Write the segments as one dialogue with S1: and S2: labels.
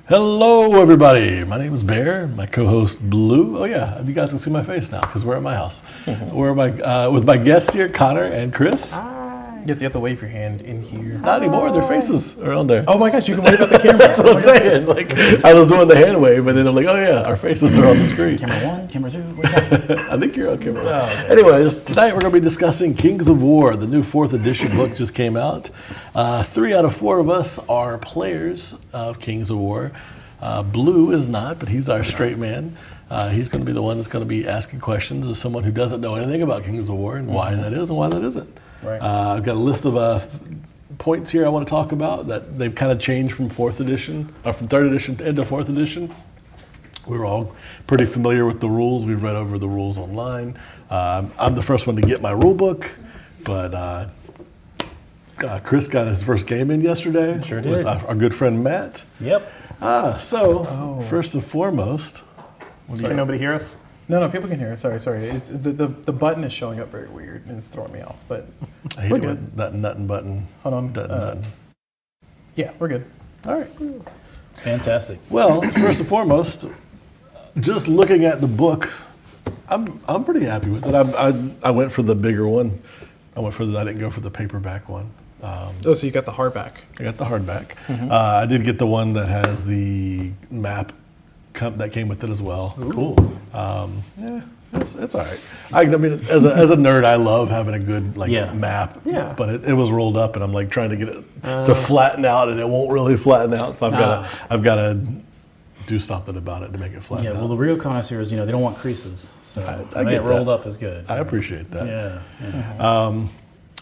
S1: Hello, everybody. My name is Bear. My co-host Blue. Oh yeah, you guys can see my face now because we're at my house. We're with my guests here, Connor and Chris.
S2: You have to wave your hand in here.
S1: Not anymore. Their faces are on there.
S2: Oh my gosh, you can wave at the camera.
S1: That's what I'm saying. Like I was doing the hand wave, and then I'm like, oh yeah, our faces are on the screen.
S2: Camera 1, camera 2.
S1: I think you're on camera.
S2: Oh, okay.
S1: Anyways, tonight we're going to be discussing Kings of War. The new 4th edition book just came out. 3 out of 4 of us are players of Kings of War. Blue is not, but he's our straight man. He's going to be the one that's going to be asking questions as someone who doesn't know anything about Kings of War and why that is and why that isn't.
S2: Right.
S1: I've got a list of points here I want to talk about that they've kind of changed from 4th edition, or from 3rd edition into 4th edition. We're all pretty familiar with the rules. We've read over the rules online. I'm the first one to get my rule book, but Chris got his first game in yesterday.
S2: Sure did.
S1: With our good friend Matt.
S2: Yep.
S1: First and foremost,
S3: Can nobody hear us?
S2: No, people can hear it. Sorry. It's the button is showing up very weird and it's throwing me off. But
S1: I hate
S2: we're
S1: it
S2: good.
S1: when that nuttin' button.
S2: Hold on.
S1: Nuttin'.
S2: Yeah, we're good.
S1: All right.
S4: Fantastic.
S1: Well, first and foremost, just looking at the book, I'm pretty happy with it. I went for the bigger one. I didn't go for the paperback one.
S2: So you got the hardback.
S1: I got the hardback. I did get the one that has the map that came with it as well.
S4: Ooh. Cool.
S1: Yeah, it's all right. I mean, as a nerd, I love having a good map.
S3: Yeah.
S1: But it was rolled up, and I'm like trying to get it to flatten out, and it won't really flatten out. So I've got to do something about it to make it flatten out.
S4: Yeah. Well, the real connoisseurs, they don't want creases, so
S1: I
S4: get
S1: get
S4: rolled
S1: that.
S4: up is good.
S1: I appreciate that.
S4: Yeah.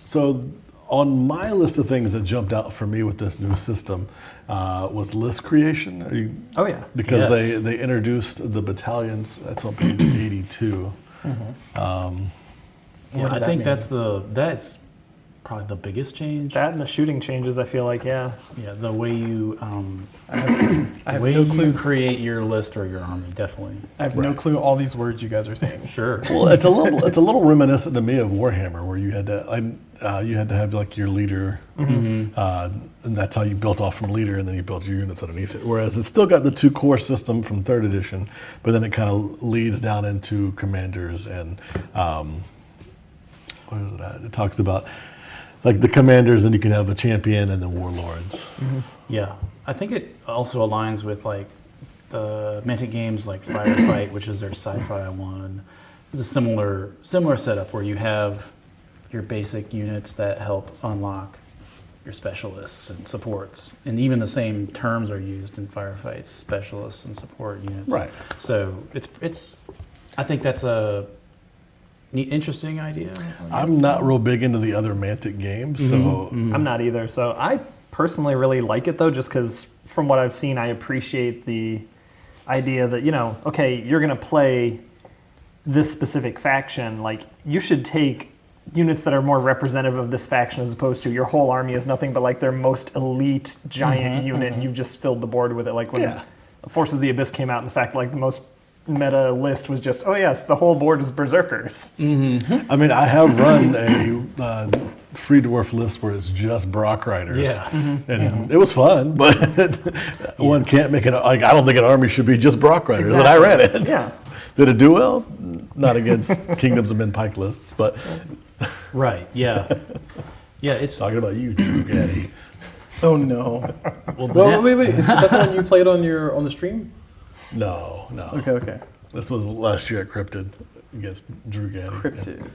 S1: So on my list of things that jumped out for me with this new system was list creation.
S3: Oh yeah.
S1: Because
S4: Yes.
S1: they introduced the battalions. That's on page 82.
S4: Yeah, I
S2: that
S4: think
S2: mean?
S4: that's probably the biggest change.
S3: That and the shooting changes, I feel like, yeah.
S4: Yeah, the way you
S2: I have
S4: way
S2: no clue.
S4: you create your list or your army, definitely.
S2: I have no clue all these words you guys are saying.
S4: Sure.
S1: Well, it's a little reminiscent to me of Warhammer, where you had to have like your leader, and that's how you built off from leader, and then you built your units underneath it. Whereas it's still got the 2 core system from 3rd edition, but then it kind of leads down into commanders and where is it at? It talks about like the commanders, and you can have a champion and then warlords.
S4: Yeah, I think it also aligns with like the Mantic Games, like Firefight, which is their sci-fi one. It's a similar setup where you have your basic units that help unlock your specialists and supports, and even the same terms are used in Firefights: specialists and support units.
S1: Right.
S4: So it's. I think that's a neat, interesting idea.
S1: I'm not real big into the other Mantic games, so
S3: I'm not either. So I personally really like it though, just because from what I've seen, I appreciate the idea that, okay, you're going to play this specific faction. Like, you should take units that are more representative of this faction as opposed to your whole army is nothing but like their most elite giant unit, and you've just filled the board with it. Like when Forces of the Abyss came out, and the fact like the most meta list was just, oh yes, the whole board is berserkers.
S1: I mean, I have run a free dwarf list where it's just Brock Riders.
S4: Yeah.
S1: And it was fun, but one can't make it, like, I don't think an army should be just Brock Riders, and I ran it.
S3: Yeah.
S1: Did it do well? Not against Kingdoms of Men Pike lists, but
S4: Right. Yeah. Yeah. It's
S1: talking about you, Xirkaali.
S2: Oh no.
S4: well.
S2: Wait. Is that the one you played on the stream?
S1: No.
S2: Okay.
S1: This was last year at Cryptid against Xirkaali.
S2: Cryptid.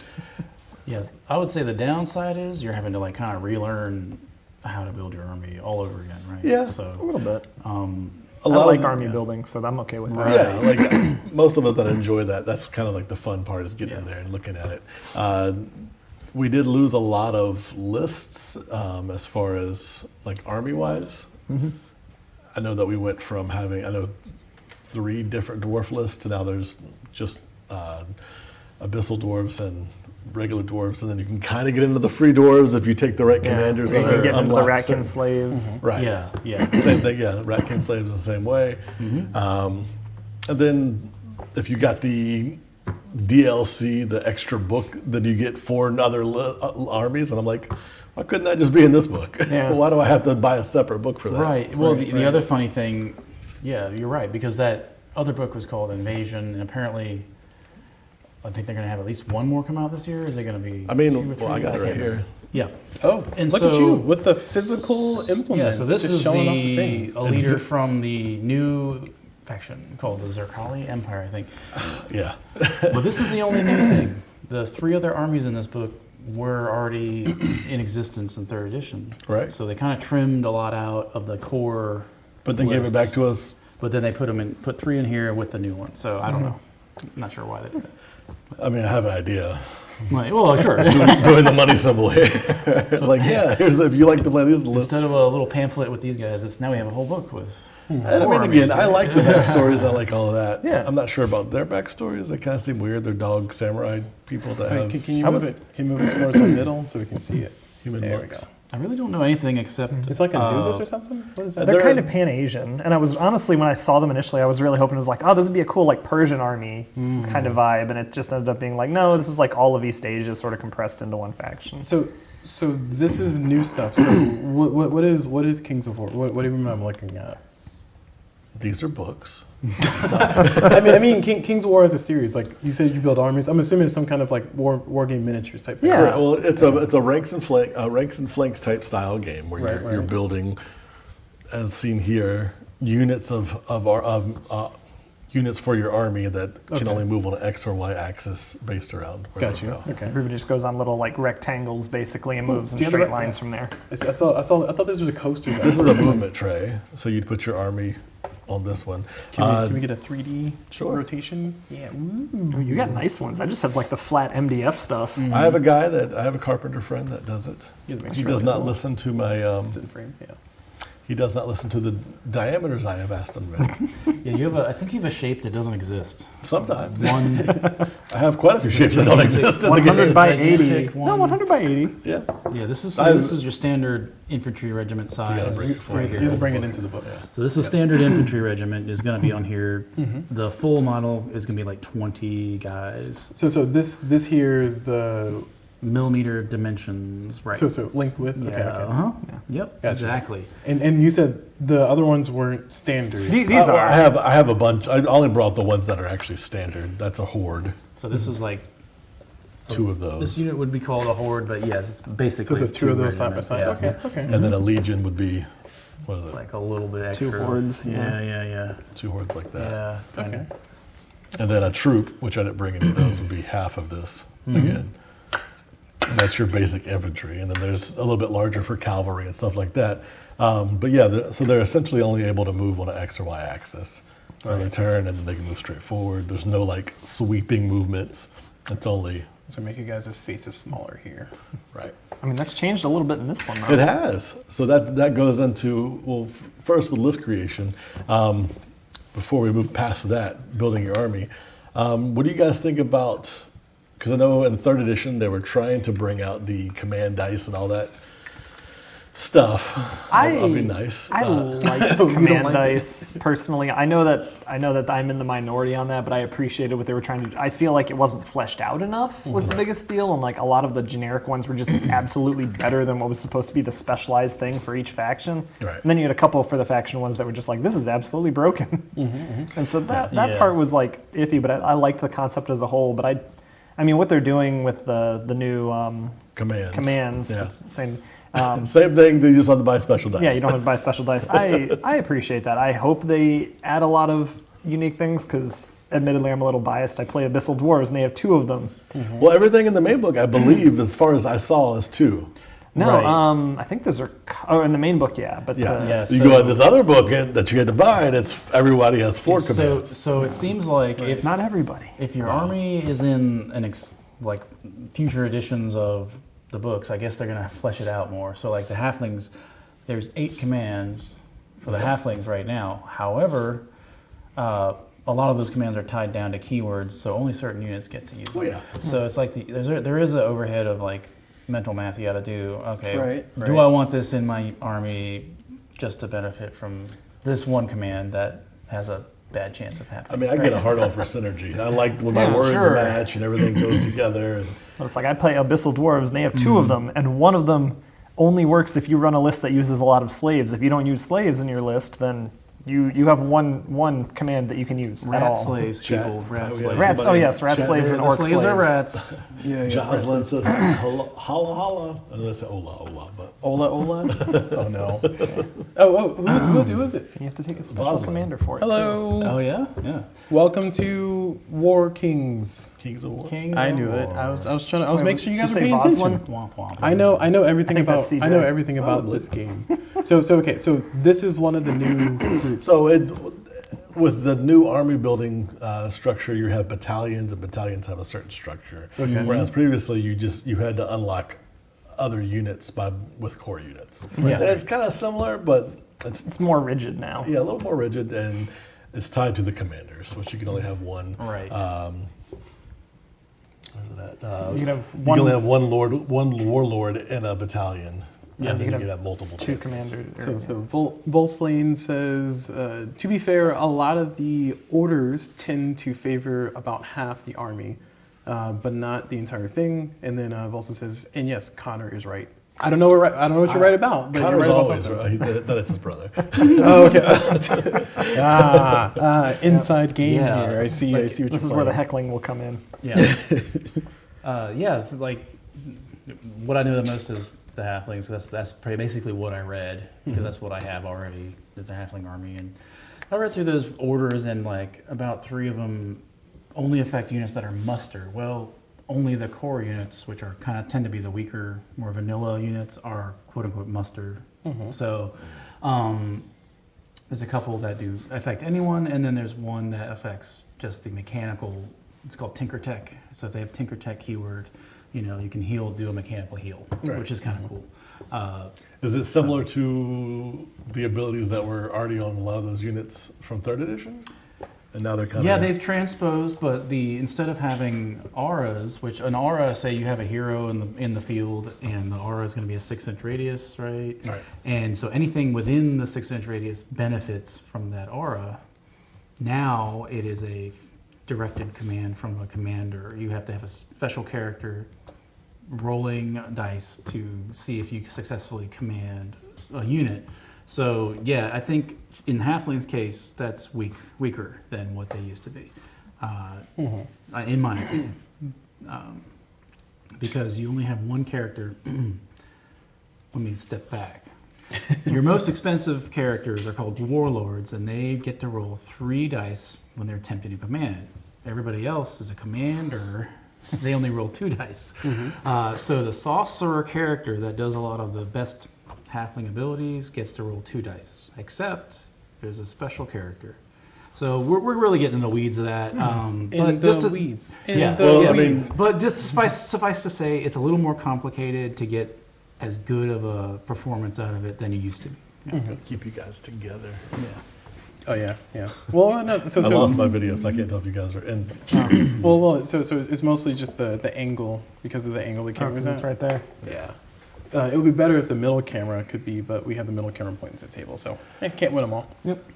S4: Yes, I would say the downside is you're having to like kind of relearn how to build your army all over again, right?
S1: Yeah.
S3: A
S4: So
S3: little bit.
S1: A
S3: I
S1: lot
S3: like
S1: of,
S3: army building, so I'm okay with that.
S1: Yeah, like most of us that enjoy that, that's kind of like the fun part is getting in there and looking at it. We did lose a lot of lists as far as like army-wise. I know that we went from having, 3 different dwarf lists to now there's just Abyssal dwarves and regular dwarves, and then you can kind of get into the free dwarves if you take the right commanders.
S3: You
S1: and
S3: can get into the
S1: unlock
S3: Ratkin
S1: certain-
S3: slaves.
S1: Right.
S4: yeah.
S1: Same thing, yeah. Ratkin slaves the same way. And then if you got the DLC, the extra book, then you get 4 other armies, and I'm like, why couldn't that just be in this book?
S3: Yeah.
S1: Why do I have to buy a separate book for that?
S4: Right. Well, the other funny thing Yeah, you're right, because that other book was called Invasion, and apparently, I think they're going to have at least one more come out this year. Is it going to be?
S1: I mean,
S4: 2 or 3?
S1: well, I got it right here.
S4: Yeah.
S2: Oh,
S4: And
S2: look
S4: so-
S2: at you with the physical
S4: Yeah,
S2: implements.
S4: so this
S2: just
S4: is
S2: showing off
S4: the
S2: things.
S4: a leader from the new faction called the Xirkaali Empire, I think.
S1: Yeah.
S4: But this is the only new thing. The 3 other armies in this book were already in existence in 3rd edition.
S1: Right.
S4: So they kind of trimmed a lot out of the core.
S1: But they gave it back
S4: lists.
S1: to us.
S4: But then they put 3 in here with the new one. So I don't know. I'm not sure why they did that.
S1: I mean, I have an idea.
S4: Like, well, sure.
S1: Doing the money symbol here. Like, yeah, here's if you like to play these lists.
S4: Instead of a little pamphlet with these guys, it's now we have a whole book with.
S1: And I mean, again, I like the backstories. I like all of that.
S3: Yeah.
S1: I'm not sure about their backstories. They kind of seem weird. They're dog samurai people that
S2: Wait,
S1: have
S2: can you
S3: I
S2: move
S3: was-
S2: it? Can you move it towards the middle so we can see it?
S1: human
S2: There we
S1: looks.
S2: go.
S4: I really don't know anything except.
S2: It's like a Anubis or something. What is that?
S3: They're
S1: They're-
S3: kind of Pan-Asian, and I was honestly, when I saw them initially, I was really hoping it was like, oh, this would be a cool like Persian army kind of vibe, and it just ended up being like, no, this is like all of East Asia sort of compressed into one faction.
S2: So this is new stuff. So what is Kings of War? What do you mean I'm looking at?
S1: These are books.
S2: I mean, Kings of War is a series. Like you said, you build armies. I'm assuming it's some kind of like war game miniatures type thing.
S3: Yeah.
S1: Correct. Well, it's a ranks and flanks type style game where
S2: Right,
S1: you're
S2: right.
S1: building, as seen here, units units for your army that can
S2: Okay.
S1: only move on an X or Y axis based around where
S2: Got
S1: they
S2: you.
S1: go.
S2: Okay.
S3: Everybody just goes on little like rectangles basically and moves in
S2: Do you have
S3: straight
S2: the-
S3: lines from there.
S2: I thought those were the coasters.
S1: This is a movement tray, so you'd put your army on this one.
S2: Can we get a 3D
S1: Sure.
S2: rotation? Yeah.
S3: Ooh, you got nice ones. I just have like the flat MDF stuff.
S1: I have a carpenter friend that does it.
S2: Yeah, that makes
S1: He
S2: it
S1: does
S2: really
S1: not
S2: cool.
S1: listen to my.
S2: It's in frame. Yeah.
S1: He does not listen to the diameters I have asked him to make.
S4: Yeah, I think you have a shape that doesn't exist.
S1: Sometimes
S4: One.
S1: I have quite a few shapes that don't exist in the
S3: 100
S1: game.
S3: by
S4: Gigantic
S3: 80.
S4: one.
S3: No, 100 by 80.
S1: Yeah.
S4: Yeah, this is
S1: I-
S4: your standard infantry regiment size.
S1: bring it forward.
S4: right
S2: You
S4: here.
S2: have to bring it into the book.
S4: So this is standard infantry regiment is going to be on here.
S2: Mm-hmm.
S4: The full model is going to be like 20 guys,
S2: So this here is the
S4: millimeter dimensions, right?
S2: so length width.
S4: yeah,
S2: Okay. Okay.
S4: uh-huh. Yep,
S2: Gotcha.
S4: exactly.
S2: And you said the other ones weren't standard.
S3: These
S1: I
S3: are.
S1: have a bunch. I only brought the ones that are actually standard. That's a horde.
S4: So this is like
S1: 2 of those.
S4: this unit would be called a horde, but yes, it's
S2: So
S4: basically
S2: it's 2 of those side by
S4: regiments,
S2: side.
S4: yeah.
S2: Okay. Okay.
S1: And then a legion would be, what is it?
S4: Like a little bit extra.
S3: 2 hordes,
S4: Yeah, yeah,
S1: 2 hordes like
S4: yeah.
S1: that.
S4: Yeah. kind
S2: Okay.
S4: of.
S1: And then a troop, which I didn't bring any of those, would be half of this again. And that's your basic infantry. And then there's a little bit larger for cavalry and stuff like that. But yeah, so they're essentially only able to move on an X or Y axis. So they turn and then they can move straight forward. There's no like sweeping movements. It's only,
S2: So make you guys' faces smaller here.
S1: right.
S3: I mean, that's changed a little bit in this one, though.
S1: It has. So that goes into, well, first with list creation. Before we move past that, building your army, what do you guys think about, because I know in 3rd edition they were trying to bring out the command dice and all that stuff. That'd be nice.
S3: I like
S2: don't
S3: command
S2: like
S3: dice personally. I know that I'm in the minority on that, but I appreciated what they were trying to do. I feel like it wasn't fleshed out enough was the biggest deal, and like a lot of the generic ones were just absolutely better than what was supposed to be the specialized thing for each faction.
S1: Right.
S3: And then you had a couple for the faction ones that were just like, this is absolutely broken. And so that
S4: Yeah.
S3: part was like iffy, but I liked the concept as a whole. But I mean, what they're doing with the new commands,
S1: Yeah.
S3: same.
S1: Same thing, they just have to buy special dice.
S3: Yeah, you don't have to buy special dice. I appreciate that. I hope they add a lot of unique things because, admittedly, I'm a little biased. I play Abyssal dwarves, and they have 2 of them.
S1: Well, everything in the main book, I believe, as far as I saw, is 2.
S3: No,
S4: Right.
S3: I think those are. Oh, in the main book, yeah. But
S1: Yeah.
S4: Yeah,
S1: You
S4: so-
S1: go at this other book that you had to buy, and it's everybody has 4 commands.
S4: So it seems like if
S3: not everybody.
S4: If your army is in like future editions of the books, I guess they're gonna flesh it out more. So like the halflings, there's 8 commands for the halflings right now. However, a lot of those commands are tied down to keywords, so only certain units get to use them.
S1: Oh, yeah.
S4: So it's like there is an overhead of like mental math you got to do. Okay,
S2: Right,
S4: do
S2: right.
S4: I want this in my army just to benefit from this one command that has a bad chance of happening?
S1: I mean, I get a hard on for synergy. I like when my
S3: Yeah,
S1: words
S3: sure.
S1: match and everything goes together. And
S3: So it's like I play Abyssal dwarves, and they have 2 of them, and one of them only works if you run a list that uses a lot of slaves. If you don't use slaves in your list, then You have one command that you can use at
S4: Rat
S3: all.
S4: slaves,
S1: Chat.
S4: people. Rat
S1: Oh, yeah.
S4: slaves.
S3: Rats. Oh yes, rat
S1: Chat.
S3: slaves and
S4: The
S3: orc
S4: slaves are rats.
S2: Yeah,
S1: Jocelyn says holla holla. And they say hola, but
S2: Ola. Oh no. Who is it?
S3: You have to take a special
S1: Boslin.
S3: commander for it.
S2: Hello.
S4: Oh yeah, yeah.
S2: Welcome to War Kings.
S1: Kings of War.
S4: King.
S2: I knew it. I was
S3: Wait,
S2: making sure you guys
S3: you
S2: were
S3: say
S2: paying
S3: Boslin?
S2: attention.
S4: Womp womp.
S2: I know everything
S3: I think
S2: about
S3: that's CJ.
S2: I know everything about
S1: Probably.
S2: this game. So this is one of the new groups.
S1: So with the new army building structure, you have battalions, and battalions have a certain structure.
S2: Okay.
S1: Whereas previously, you had to unlock other units with core units.
S3: Yeah.
S1: And it's kind of similar, but
S3: It's more rigid now.
S1: a little more rigid, and it's tied to the commanders, which you can only have one.
S4: Right.
S1: Where's it at?
S3: You can have
S1: You
S3: one,
S1: can only have one warlord in a battalion.
S3: Yeah,
S1: and
S3: you
S1: then
S3: can
S1: you can
S3: have
S1: have multiple.
S3: two
S1: champions.
S3: commanders.
S2: So Volslane says, to be fair, a lot of the orders tend to favor about half the army, but not the entire thing. And then Volslane says, and yes, Connor is right. I don't know what you're right about, but
S1: Connor's
S2: you're right about
S1: always
S2: something.
S1: right. That it's his brother.
S2: Oh, okay. Inside game
S4: Yeah.
S2: here. I see what
S3: This
S2: you're
S3: is where the
S2: playing.
S3: heckling will come in.
S4: Yeah. Yeah, like what I know the most is the halflings. So that's pretty basically what I read because that's what I have already. It's a halfling army, and I read through those orders, and like about 3 of them only affect units that are muster. Well, only the core units, which are kind of tend to be the weaker, more vanilla units, are quote unquote muster. So there's a couple that do affect anyone, and then there's one that affects just the mechanical. It's called Tinker Tech. So if they have Tinker Tech keyword, you can do a mechanical heal,
S1: Right.
S4: which is kind of cool.
S1: Is it similar to the abilities that were already on a lot of those units from 3rd edition? And now they're kind
S4: Yeah,
S1: of...
S4: they've transposed, but instead of having auras, which an aura, say you have a hero in the field, and the aura is going to be a 6-inch radius, right?
S1: Right.
S4: And so anything within the 6-inch radius benefits from that aura. Now it is a directed command from a commander. You have to have a special character rolling dice to see if you successfully command a unit. So yeah, I think in Halfling's case, that's weaker than what they used to be, in my opinion, because you only have one character. Let me step back. Your most expensive characters are called warlords, and they get to roll 3 dice when they're attempting to command. Everybody else is a commander. They only roll 2 dice. So the sorcerer character that does a lot of the best halfling abilities gets to roll 2 dice, except there's a special character. So we're really getting in the weeds of that.
S2: In the weeds.
S4: Yeah, but just suffice to say, it's a little more complicated to get as good of a performance out of it than you used to.
S1: Keep you guys together.
S4: Yeah.
S2: Oh yeah. Well, no. So
S1: I lost my video, so I can't tell if you guys are in.
S2: So it's mostly just the angle because of the angle the camera's
S3: It's
S2: at.
S3: right there.
S2: Yeah. It would be better if the middle camera could be, but we have the middle camera pointing at the table, so can't win them all.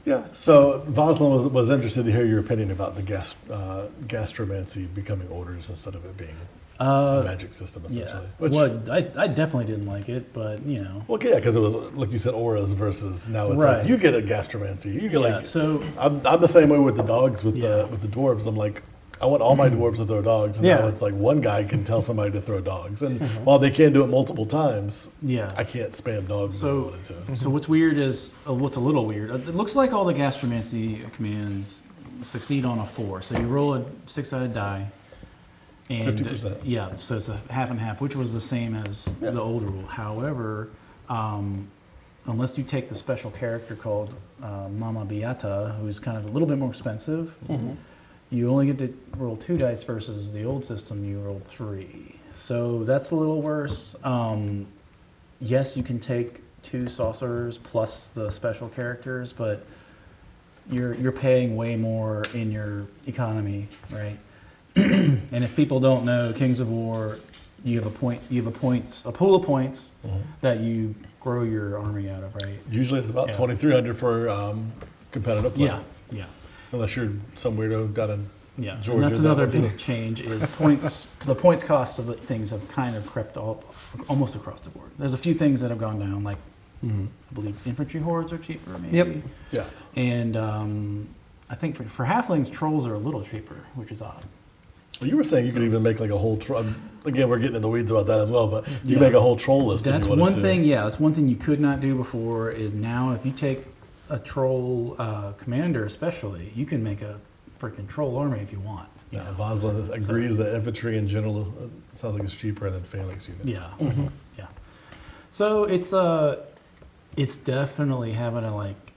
S1: Yeah. So Voslin was interested to hear your opinion about the gastromancy becoming orders instead of it being a magic system,
S4: Yeah.
S1: essentially.
S4: Well, I definitely didn't like it, but
S1: Well, yeah, because it was like you said, auras versus now it's
S4: Right.
S1: like you get a gastromancy. You get
S4: Yeah,
S1: like
S4: so
S1: I'm the same way with the dogs with
S4: Yeah.
S1: the dwarves. I'm like I want all my dwarves to throw dogs, and now
S3: Yeah.
S1: it's like one guy can tell somebody to throw dogs, and while they can do it multiple times,
S4: yeah.
S1: I can't spam dogs. if I
S4: So,
S1: wanted to.
S4: so what's weird is, what's a little weird, it looks like all the gastromancy commands succeed on a 4. So you roll a 6-sided die. And
S1: 50%.
S4: Yeah, so it's a half and half, which was the same as the old rule. However, unless you take the special character called Mama Beata, who's kind of a little bit more expensive, you only get to roll 2 dice versus the old system, you rolled 3. So that's a little worse. Yes, you can take 2 sorcerers plus the special characters, but you're paying way more in your economy, right? And if people don't know, Kings of War, you have a pool of points that you grow your army out of, right?
S1: Usually it's about
S4: Yeah.
S1: 2,300 for competitive play.
S4: Yeah.
S1: Unless you're some weirdo down in
S4: Yeah,
S1: Georgia.
S4: and that's
S1: that
S4: another
S1: was-
S4: big change is points. The points costs of the things have kind of crept up almost across the board. There's a few things that have gone down, like I believe infantry hordes are cheaper, maybe.
S3: Yep.
S1: Yeah.
S4: And I think for halflings, trolls are a little cheaper, which is odd.
S1: Well, you were saying you could even make like a whole again, we're getting in the weeds about that as well, but you make a whole troll list.
S4: That's
S1: if you wanted
S4: one
S1: to.
S4: thing. Yeah, that's one thing you could not do before. Is now if you take a troll commander, especially, you can make a freaking troll army if you want. You
S1: Yeah,
S4: know?
S1: Voslin agrees that infantry in general sounds like it's cheaper than phalanx units.
S4: Yeah, yeah. So it's definitely having to like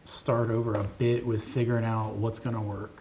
S4: start over a bit with figuring out what's going to work.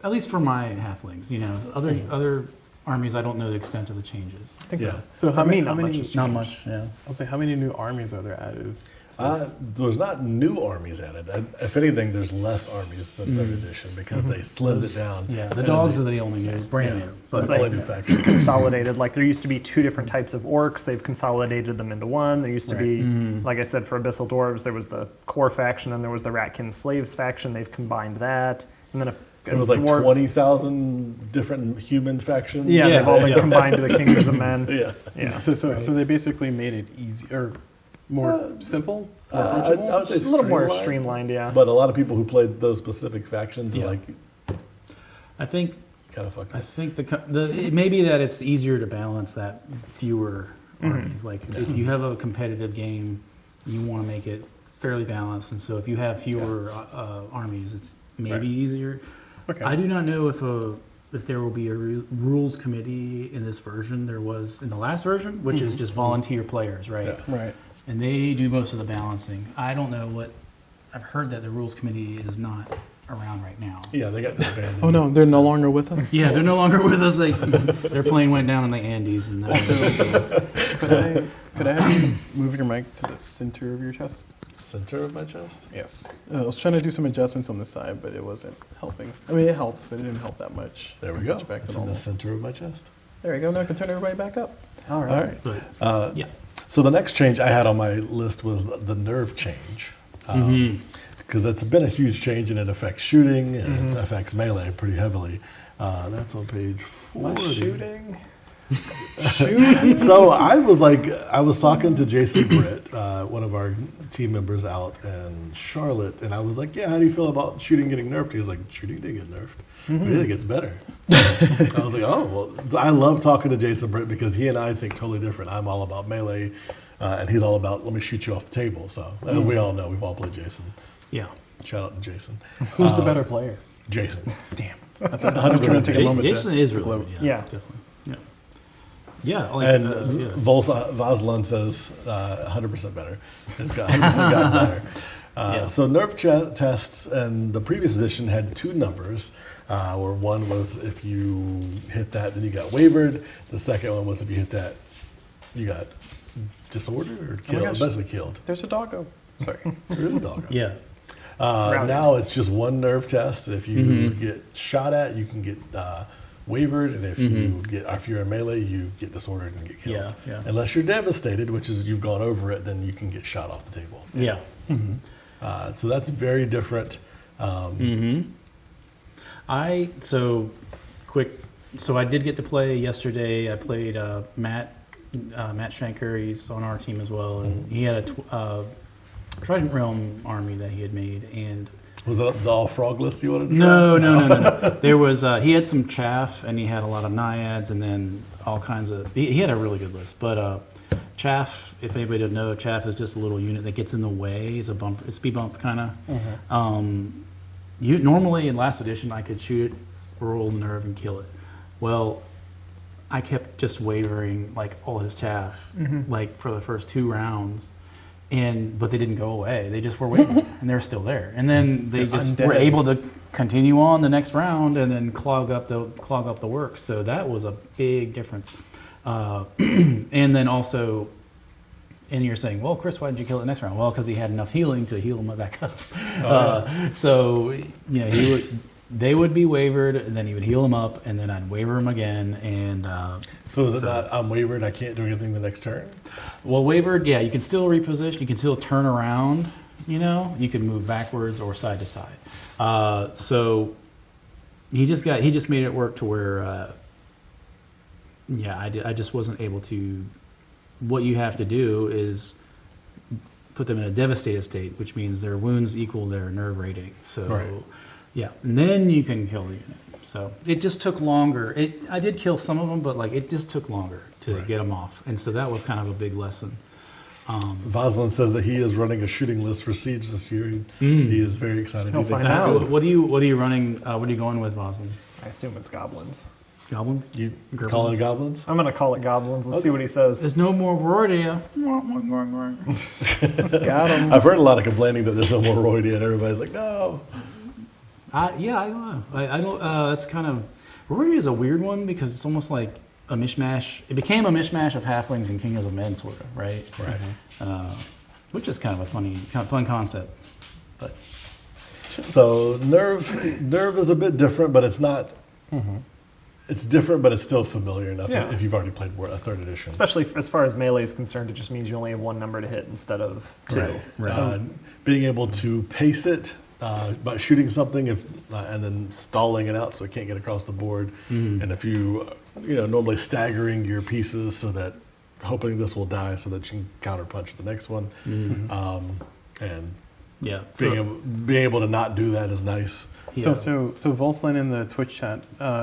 S4: At least for my halflings, you know, other armies, I don't know the extent of the changes.
S3: I think
S1: Yeah.
S2: So how
S3: For me,
S2: many? How
S3: not much
S2: many?
S3: has
S4: Not much. Yeah.
S2: I'll say how many new armies are there added?
S1: There's not new armies added. If anything, there's less armies than third edition because they slimmed it down.
S4: Yeah. The
S1: And
S4: dogs
S1: they-
S4: are the only new, brand new.
S1: But
S3: It's
S1: the only
S3: like-
S1: new faction.
S3: consolidated. Like there used to be 2 different types of orcs. They've consolidated them into one. There used to be, like I said, for Abyssal dwarves, there was the core faction, and there was the Ratkin slaves faction. They've combined that, and then
S1: It was like
S3: dwarves,
S1: 20,000 different human factions.
S3: Yeah, they've all been
S1: Yeah.
S3: combined to the kingdoms of men.
S1: Yeah.
S3: Yeah,
S2: So they basically made it easy or more simple, more
S1: I
S2: approachable.
S1: would say
S3: a little more
S1: streamlined,
S3: streamlined. Yeah,
S1: But a lot of people who played those specific factions are
S4: Yeah.
S1: like
S4: I think
S1: kind of fucked
S4: I
S1: up.
S4: think it may be that it's easier to balance that fewer armies. Like if you have a competitive game, you want to make it fairly balanced, and so if you have fewer armies, it's maybe
S2: Right.
S4: easier.
S2: Okay.
S4: I do not know if there will be a rules committee in this version. There was in the last version, which is just volunteer players, right?
S1: Yeah.
S2: Right.
S4: And they do most of the balancing. I don't know what I've heard that the rules committee is not around right now.
S1: Yeah, they got disbanded.
S2: Oh no, they're no longer with us.
S4: Yeah, they're no longer with us. Like their plane went down in the Andes, and
S2: So, could I have you move your mic to the center of your chest?
S1: Center of my chest?
S2: Yes. I was trying to do some adjustments on the side, but it wasn't helping. I mean, it helped, but it didn't help that much.
S1: There we go.
S2: Back
S1: It's
S2: to
S1: in
S2: normal.
S1: the center of my chest.
S2: There we go. Now I can turn everybody back up.
S3: all
S1: All
S3: right.
S1: right.
S4: but yeah,
S1: So the next change I had on my list was the nerve change. Because it's been a huge change and it affects shooting and it affects melee pretty heavily. That's on page 40.
S3: Shooting.
S1: So I was talking to Jason Britt, one of our team members out in Charlotte, and I was like, yeah, how do you feel about shooting getting nerfed? He was like, shooting did get nerfed. I think it gets better. So I was like, oh, well, I love talking to Jason Britt because he and I think totally different. I'm all about melee, and he's all about, let me shoot you off the table. So as we all know, we've all played Jason.
S4: yeah.
S1: Shout out to Jason.
S2: Who's the better player?
S1: Jason.
S2: Damn.
S1: 100%
S2: take a moment
S4: Jason
S2: to
S4: is
S2: to
S4: really
S2: gloat.
S4: good.
S3: Yeah.
S4: Definitely. Yeah. Yeah. Like,
S1: And
S4: yeah.
S1: Voslin says 100% better. It's got 100% gotten better.
S4: Yeah.
S1: So nerf tests in the previous edition had 2 numbers, where one was if you hit that, then you got wavered. The second one was if you hit that, you got disordered or killed,
S2: gosh.
S1: basically killed.
S2: There's a doggo. Sorry.
S1: There is a dog.
S4: Yeah.
S1: Now it's just one nerve test. If you get shot at, you can get wavered, and if if you're in melee, you get disordered and get killed.
S4: Yeah, yeah.
S1: Unless you're devastated, which is you've gone over it, then you can get shot off the table.
S4: Yeah.
S1: So that's very different.
S4: So I did get to play yesterday. I played Matt Shanker. He's on our team as well, and he had a Trident Realm army that he had made, and
S1: Was it the all frog list you wanted to try?
S4: no. There was he had some chaff, and he had a lot of naiads, and then all kinds of. He had a really good list, but chaff. If anybody doesn't know, chaff is just a little unit that gets in the way. It's a speed bump kind of. You normally in last edition I could shoot it, roll nerve, and kill it. Well, I kept just wavering like all his chaff, like for the first 2 rounds. But they didn't go away. They just were waiting, and they're still there. And then they
S2: They're
S4: just
S2: undead.
S4: were able to continue on the next round, and then clog up the works. So that was a big difference. And then also, and you're saying, well, Chris, why did you kill it next round? Well, because he had enough healing to heal him back up. So they would be wavered, and then he would heal him up, and then I'd waver him again, and.
S1: So is it not I'm wavered, I can't do anything the next turn?
S4: Well, wavered, yeah, you can still reposition. You can still turn around. You can move backwards or side to side. So he just made it work to where, I just wasn't able to. What you have to do is put them in a devastated state, which means their wounds equal their nerve rating. So,
S1: Right.
S4: yeah, and then you can kill the unit. So it just took longer. I did kill some of them, but like it just took longer to
S1: Right.
S4: get them off, and so that was kind of a big lesson.
S1: Voslin says that he is running a shooting list for Siege this year. He is very excited.
S3: He'll
S1: He thinks
S3: find
S1: it's
S3: out.
S1: good.
S4: What are you running? What are you going with, Boston?
S3: I assume it's goblins.
S4: Goblins?
S1: You
S4: Gremlins?
S1: call it goblins?
S3: I'm gonna call it goblins. Let's see what he says.
S4: There's no more Rordia.
S2: Got him.
S1: I've heard a lot of complaining that there's no more Roidy, and everybody's like, no.
S4: Yeah, I don't know. I don't. That's kind of Rordia is a weird one because it's almost like a mishmash. It became a mishmash of halflings and kingdoms of men, sort of, right?
S1: Right.
S4: Which is kind of a fun concept. But
S1: So Nerve is a bit different, but it's not. It's different, but it's still familiar enough
S3: Yeah.
S1: if you've already played a third edition.
S3: Especially as far as melee is concerned, it just means you only have one number to hit instead of two.
S1: Right. Being able to pace it by shooting something and then stalling it out so it can't get across the board. And if you normally staggering your pieces so that hoping this will die so that you can counterpunch the next one. And
S4: yeah,
S1: being able to not do that is nice.
S4: Yeah.
S2: So Volslan in the Twitch chat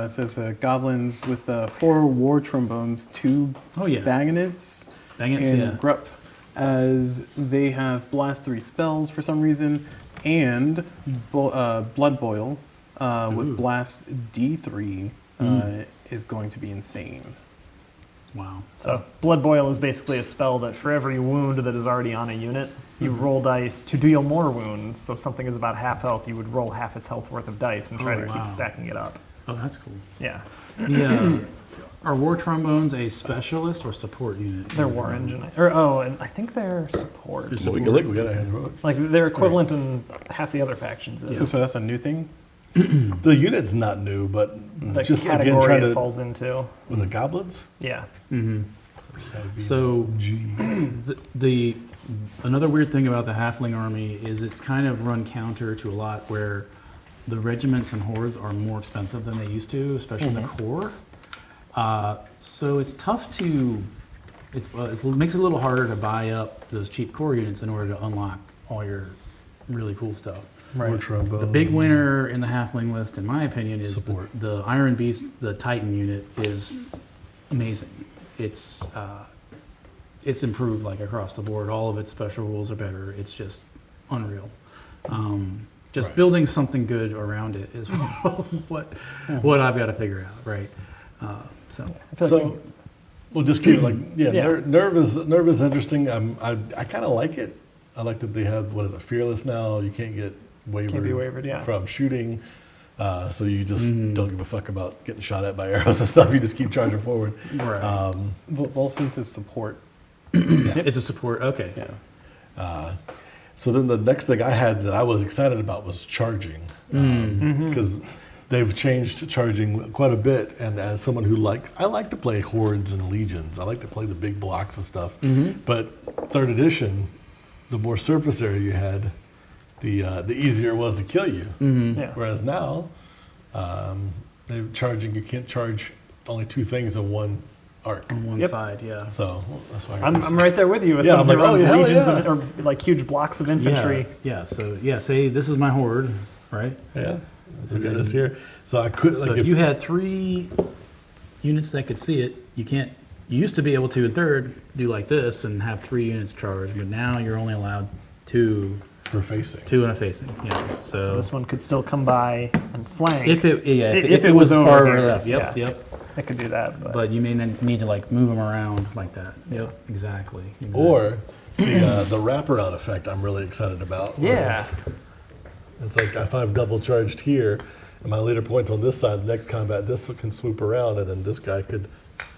S2: says goblins with 4 war trombones, 2
S4: Oh, yeah.
S2: bagonets,
S4: Bagonets,
S2: and
S4: yeah.
S2: grup, as they have blast 3 spells for some reason, and blood boil with blast D3 is going to be insane.
S4: Wow.
S3: So Blood Boil is basically a spell that for every wound that is already on a unit, you roll dice to deal more wounds. So if something is about half health, you would roll half its health worth of dice and try to
S4: wow.
S3: keep stacking it up.
S4: Oh, that's cool.
S3: Yeah.
S4: Are war trombones a specialist or support unit?
S3: They're war engine. And I think they're support.
S4: Just-
S1: Well, we got a hand.
S3: Like they're equivalent in half the other factions. Is
S2: So that's a new thing?
S1: The unit's not new, but
S3: the
S1: just again
S3: category
S1: trying
S3: it
S1: to
S3: falls into.
S1: with the goblins.
S3: Yeah.
S4: So the another weird thing about the halfling army is it's kind of run counter to a lot where the regiments and hordes are more expensive than they used to, especially the core. So it's tough to it makes it a little harder to buy up those cheap core units in order to unlock all your really cool stuff.
S1: Right. Trombone.
S4: The big winner in the halfling list, in my opinion, is
S1: Support.
S4: the Iron Beast, the Titan unit is amazing. It's improved like across the board. All of its special rules are better. It's just unreal. Just
S1: Right.
S4: building something good around it is what I've got to figure out, right?
S1: So we'll just keep it like
S3: Yeah.
S1: Nerve is interesting. I kind of like it. I like that they have Fearless now. You can't get wavered,
S3: Can't be wavered, yeah.
S1: from shooting. So you just don't give a fuck about getting shot at by arrows and stuff. You just keep charging forward.
S4: Right.
S2: Volslan says support.
S4: It's a support. Okay.
S2: Yeah.
S1: So then the next thing I had that I was excited about was charging, because they've changed charging quite a bit. And as someone who I like to play hordes and legions. I like to play the big blocks and stuff. But third edition, the more surface area you had, the easier it was to kill you.
S3: Yeah.
S1: Whereas now, they're charging. You can't charge only 2 things in one arc.
S4: On one
S3: Yep.
S4: side, yeah.
S1: So that's why
S3: I'm right there with you. As
S1: Yeah,
S3: someone
S1: I'm
S3: who
S1: like,
S3: runs
S1: oh, hell
S3: legions
S1: yeah.
S3: or like huge blocks of infantry.
S4: Yeah. So say this is my horde, right?
S1: Yeah. Look at this here. So I could
S4: So if you had 3 units that could see it, you used to be able to in third do like this and have 3 units charged, but now you're only allowed 2
S1: for facing.
S4: and a facing. Yeah.
S3: So
S4: So
S3: this one could still come by and flank.
S4: if it
S3: was
S4: was
S3: over
S4: far
S3: here,
S4: left, yep,
S3: yeah.
S4: yep.
S3: It could do that. But
S4: But you may need to like move them around like that. Yep, exactly.
S1: Or the wraparound effect I'm really excited about. where
S3: yeah.
S1: It's like if I've double charged here and my leader points on this side, next combat, this can swoop around and then this guy could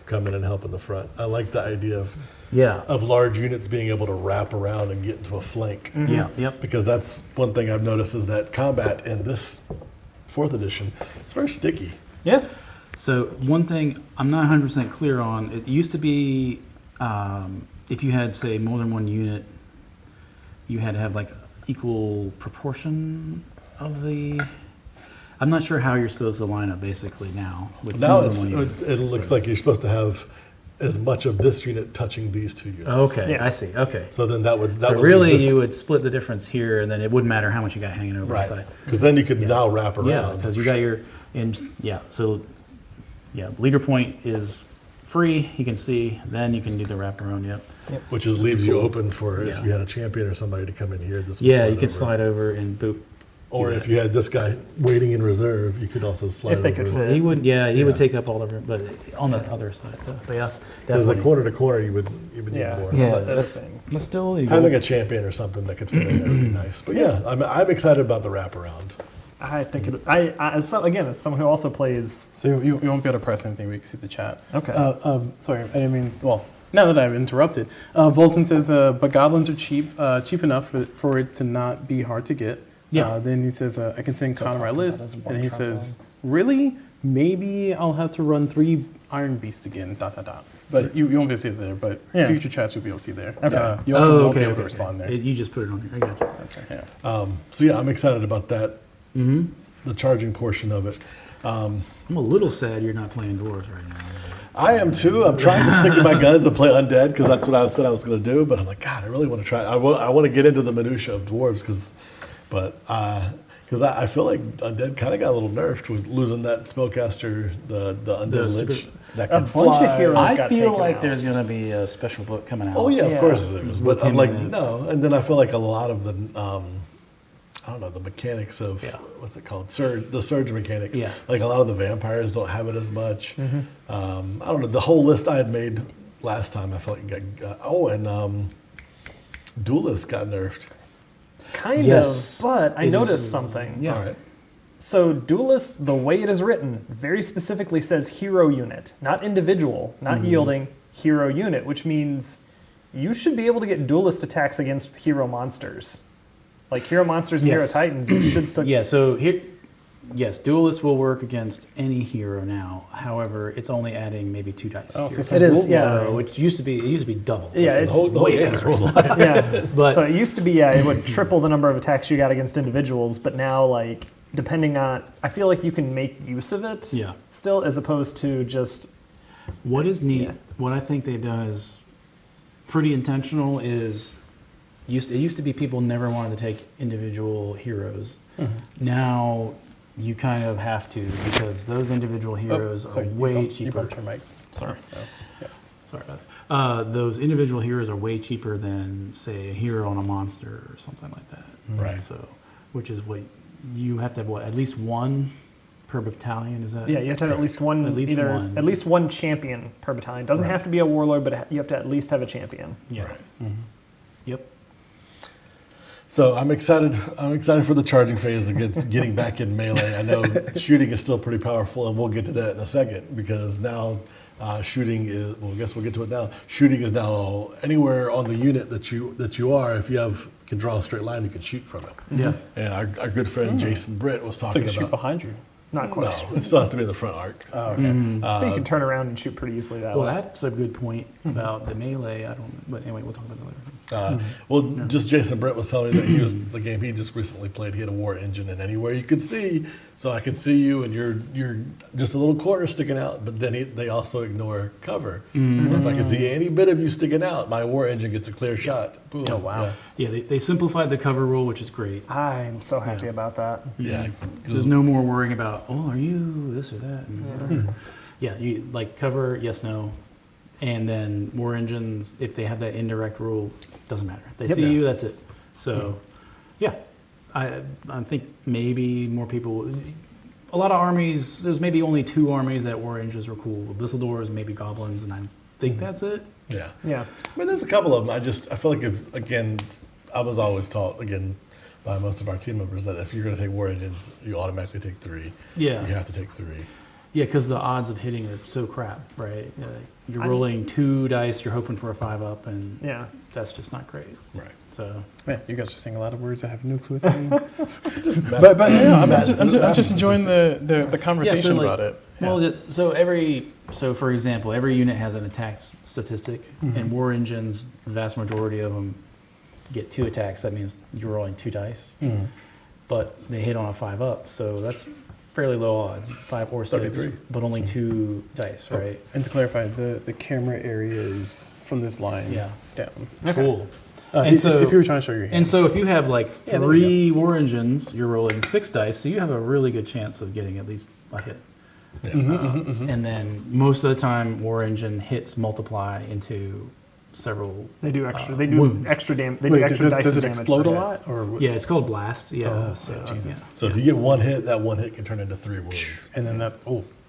S1: come in and help in the front. I like the idea of large units being able to wrap around and get into a flank.
S4: Yeah, yep.
S1: Because that's one thing I've noticed is that combat in this 4th edition, it's very sticky.
S3: Yeah.
S4: So one thing I'm not 100% clear on, it used to be if you had, say, more than one unit, you had to have like equal proportion of the... I'm not sure how you're supposed to line up basically now. With
S1: Now
S4: more than one unit.
S1: it looks like you're supposed to have as much of this unit touching these two units.
S4: Okay,
S3: Yeah.
S4: I see. Okay.
S1: So then that would
S4: So
S1: leave
S4: really,
S1: this-
S4: you would split the difference here, and then it wouldn't matter how much you got hanging over the
S1: right,
S4: side.
S1: because then you could now wrap around.
S4: Yeah, because you got your So leader point is free. You can see. Then you can do the wraparound. Yep.
S1: which is leaves you
S4: cool.
S1: open for if
S4: Yeah.
S1: you had a champion or somebody to come in here. This would
S4: Yeah,
S1: slide
S4: you can
S1: over.
S4: slide over and boop.
S1: Or
S4: do
S1: if
S4: that.
S1: you had this guy waiting in reserve, you could also slide
S3: If they
S1: over.
S3: could
S4: Well,
S3: fit.
S4: he would. Yeah, he would
S1: Yeah.
S4: take up all the room, but on the other side. Though. But yeah,
S1: Because
S4: definitely.
S1: corner to corner, you would need
S3: Yeah.
S1: more.
S4: Yeah,
S3: But
S4: that's-
S3: thing.
S4: That's still
S1: Having a champion or something that could fit in there would be nice. But yeah, I'm excited about the wraparound.
S3: I think it. Again, as someone who also plays.
S2: So you won't be able to press anything. We can see the chat.
S3: Okay.
S2: Sorry, I didn't mean. Well, now that I've interrupted, Volson says, but goblins are cheap enough for it to not be hard to get.
S4: Yeah.
S2: Then he says, I can send
S3: Still
S2: Connor my
S3: talking about
S2: list,
S3: this
S2: and
S3: one
S2: he
S3: trap
S2: says, really? Maybe I'll have to run 3 Iron Beasts again. ... But you won't be able to see it there. But
S3: Yeah.
S2: future chats you'll be able to see there.
S3: Okay.
S2: You also won't
S4: okay,
S2: be able
S4: okay.
S2: to respond there.
S4: You just put it on here. I got you.
S3: That's right.
S2: Yeah.
S1: So yeah, I'm excited about that.
S4: Mm-hmm.
S1: The charging portion of it.
S4: I'm a little sad you're not playing dwarves right now.
S1: I am too. I'm trying to stick to my guns and play undead because that's what I said I was going to do. But I'm like, God, I really want to try. I want to get into the minutia of dwarves because I feel like undead kind of got a little nerfed with losing that spellcaster, the undead
S4: super-
S1: lich that
S3: A
S1: can
S3: bunch of
S1: fly.
S3: heroes
S4: I
S3: got
S4: feel
S3: taken
S4: like
S3: out.
S4: there's going to be a special book coming out.
S1: Oh yeah,
S3: Yeah.
S1: of course there is.
S4: With
S1: But I'm
S4: him
S1: like,
S4: in it.
S1: no. And then I feel like a lot of the I don't know, the mechanics of
S4: Yeah.
S1: what's it called, the surge mechanics.
S4: Yeah.
S1: Like a lot of the vampires don't have it as much.
S3: Mm-hmm.
S1: I don't know. The whole list I had made last time, I felt like Duelist got nerfed.
S3: Kind
S4: Yes.
S3: of, but I
S4: It
S3: noticed
S4: is-
S3: something.
S4: Yeah.
S1: All right.
S3: So Duelist, the way it is written, very specifically says hero unit, not individual, not yielding, hero unit, which means you should be able to get Duelist attacks against hero monsters. Like hero monsters and hero
S4: Yes.
S3: titans, you should still.
S4: Yeah, so here, yes, Duelist will work against any hero now. However, it's only adding maybe 2 dice.
S2: Oh,
S4: to
S2: so
S4: your
S2: some
S3: It is,
S2: rules
S3: yeah.
S2: are-
S4: So, which used to be double.
S3: Yeah,
S1: The
S3: it's
S1: whole
S3: way
S1: game
S3: better.
S1: rules a lot.
S3: Yeah.
S4: But
S3: So it used to be, it would triple the number of attacks you got against individuals, but now, like, depending on, I feel like you can make use of it
S4: Yeah.
S3: still, as opposed to just,
S4: what is neat,
S3: Yeah.
S4: what I think they've done is pretty intentional. It used to be people never wanted to take individual heroes. Now you kind of have to because those individual heroes
S2: sorry,
S4: are
S2: you
S4: way
S2: bumped- You
S4: cheaper.
S2: bumped your mic.
S4: Sorry.
S2: Oh, yeah.
S4: Sorry about that. Those individual heroes are way cheaper than, say, a hero on a monster or something like that.
S1: Right.
S4: So, which is what you have to have. What, at least one per battalion? Is that?
S3: yeah, you have to have at least one,
S4: At least one.
S3: at least one champion per battalion. Doesn't
S1: Right.
S3: have to be a warlord, but you have to at least have a champion.
S4: Yeah.
S1: Right.
S4: Yep.
S1: So I'm excited. I'm excited for the charging phase against getting back in melee. I know shooting is still pretty powerful, and we'll get to that in a second because now shooting is. Well, I guess we'll get to it now. Shooting is now anywhere on the unit that you are. If you can draw a straight line, you can shoot from it.
S4: Yeah.
S1: And our good friend Jason Britt was
S2: So
S1: talking
S2: you shoot
S1: about.
S2: behind you.
S3: Not quite.
S1: No, it still has to be in the front arc.
S2: Oh, okay.
S3: But you can turn around and shoot pretty easily that
S4: Well,
S3: way.
S4: that's a good point about the melee. I don't. But anyway, we'll talk about that later.
S1: Well, just Jason Britt was telling me that he was the game he just recently played. He had a war engine, and anywhere you could see, so I can see you, and you're just a little corner sticking out. But then they also ignore cover. So if I can see any bit of you sticking out, my war engine gets a clear shot. Boom.
S2: Oh, wow.
S4: Yeah, they simplified the cover rule, which is great.
S3: I'm so happy about that.
S1: Yeah.
S4: There's no more worrying about, oh, are you this or that? And whatever. Yeah, you like cover, yes, no. And then war engines, if they have that indirect rule, doesn't matter. They
S3: Yep.
S4: see you, that's it. So, yeah, I think maybe more people. A lot of armies. There's maybe only 2 armies that war engines are cool. Abyssal dwarves, maybe goblins, and I think that's it.
S1: Yeah.
S3: Yeah.
S1: I mean, there's a couple of them. I feel like I was always taught again by most of our team members that if you're going to take war engines, you automatically take 3.
S4: Yeah.
S1: You have to take 3.
S4: Yeah, because the odds of hitting are so crap, right? You're rolling 2 dice, you're hoping for a 5-up, and
S3: Yeah.
S4: that's just not great.
S1: Right.
S4: So,
S2: Man, you guys are saying a lot of words I have no clue what they mean.
S1: Just
S2: but yeah, I'm
S1: math-
S2: just
S1: math
S2: enjoying
S1: statistics.
S2: the conversation
S4: like,
S2: about it.
S4: well, so for example, every unit has an attack statistic, and war engines, the vast majority of them get 2 attacks. That means you're rolling 2 dice, but they hit on a 5-up. So that's fairly low odds, 5 or 6,
S1: 33.
S4: but only 2 dice, right?
S2: And to clarify, the camera area is from this line
S4: Yeah.
S2: down.
S4: Cool.
S2: And so, if you were trying to show your hand.
S4: And so if you have like
S2: Yeah, there
S4: 3 war engines, you're rolling 6 dice, so you have a really good chance of getting at least a hit. And then most of the time, war engine hits multiply into several.
S3: They do extra. They do
S4: wounds.
S3: extra damage. They do
S2: Wait,
S3: extra dice
S2: does it
S3: damage
S2: explode
S3: per
S2: a
S3: hit.
S2: lot? Or
S4: Yeah, it's called blast. Yeah.
S2: Oh,
S4: so,
S2: Jesus.
S1: So if you get 1 hit, that 1 hit can turn into 3 wounds.
S2: And then that,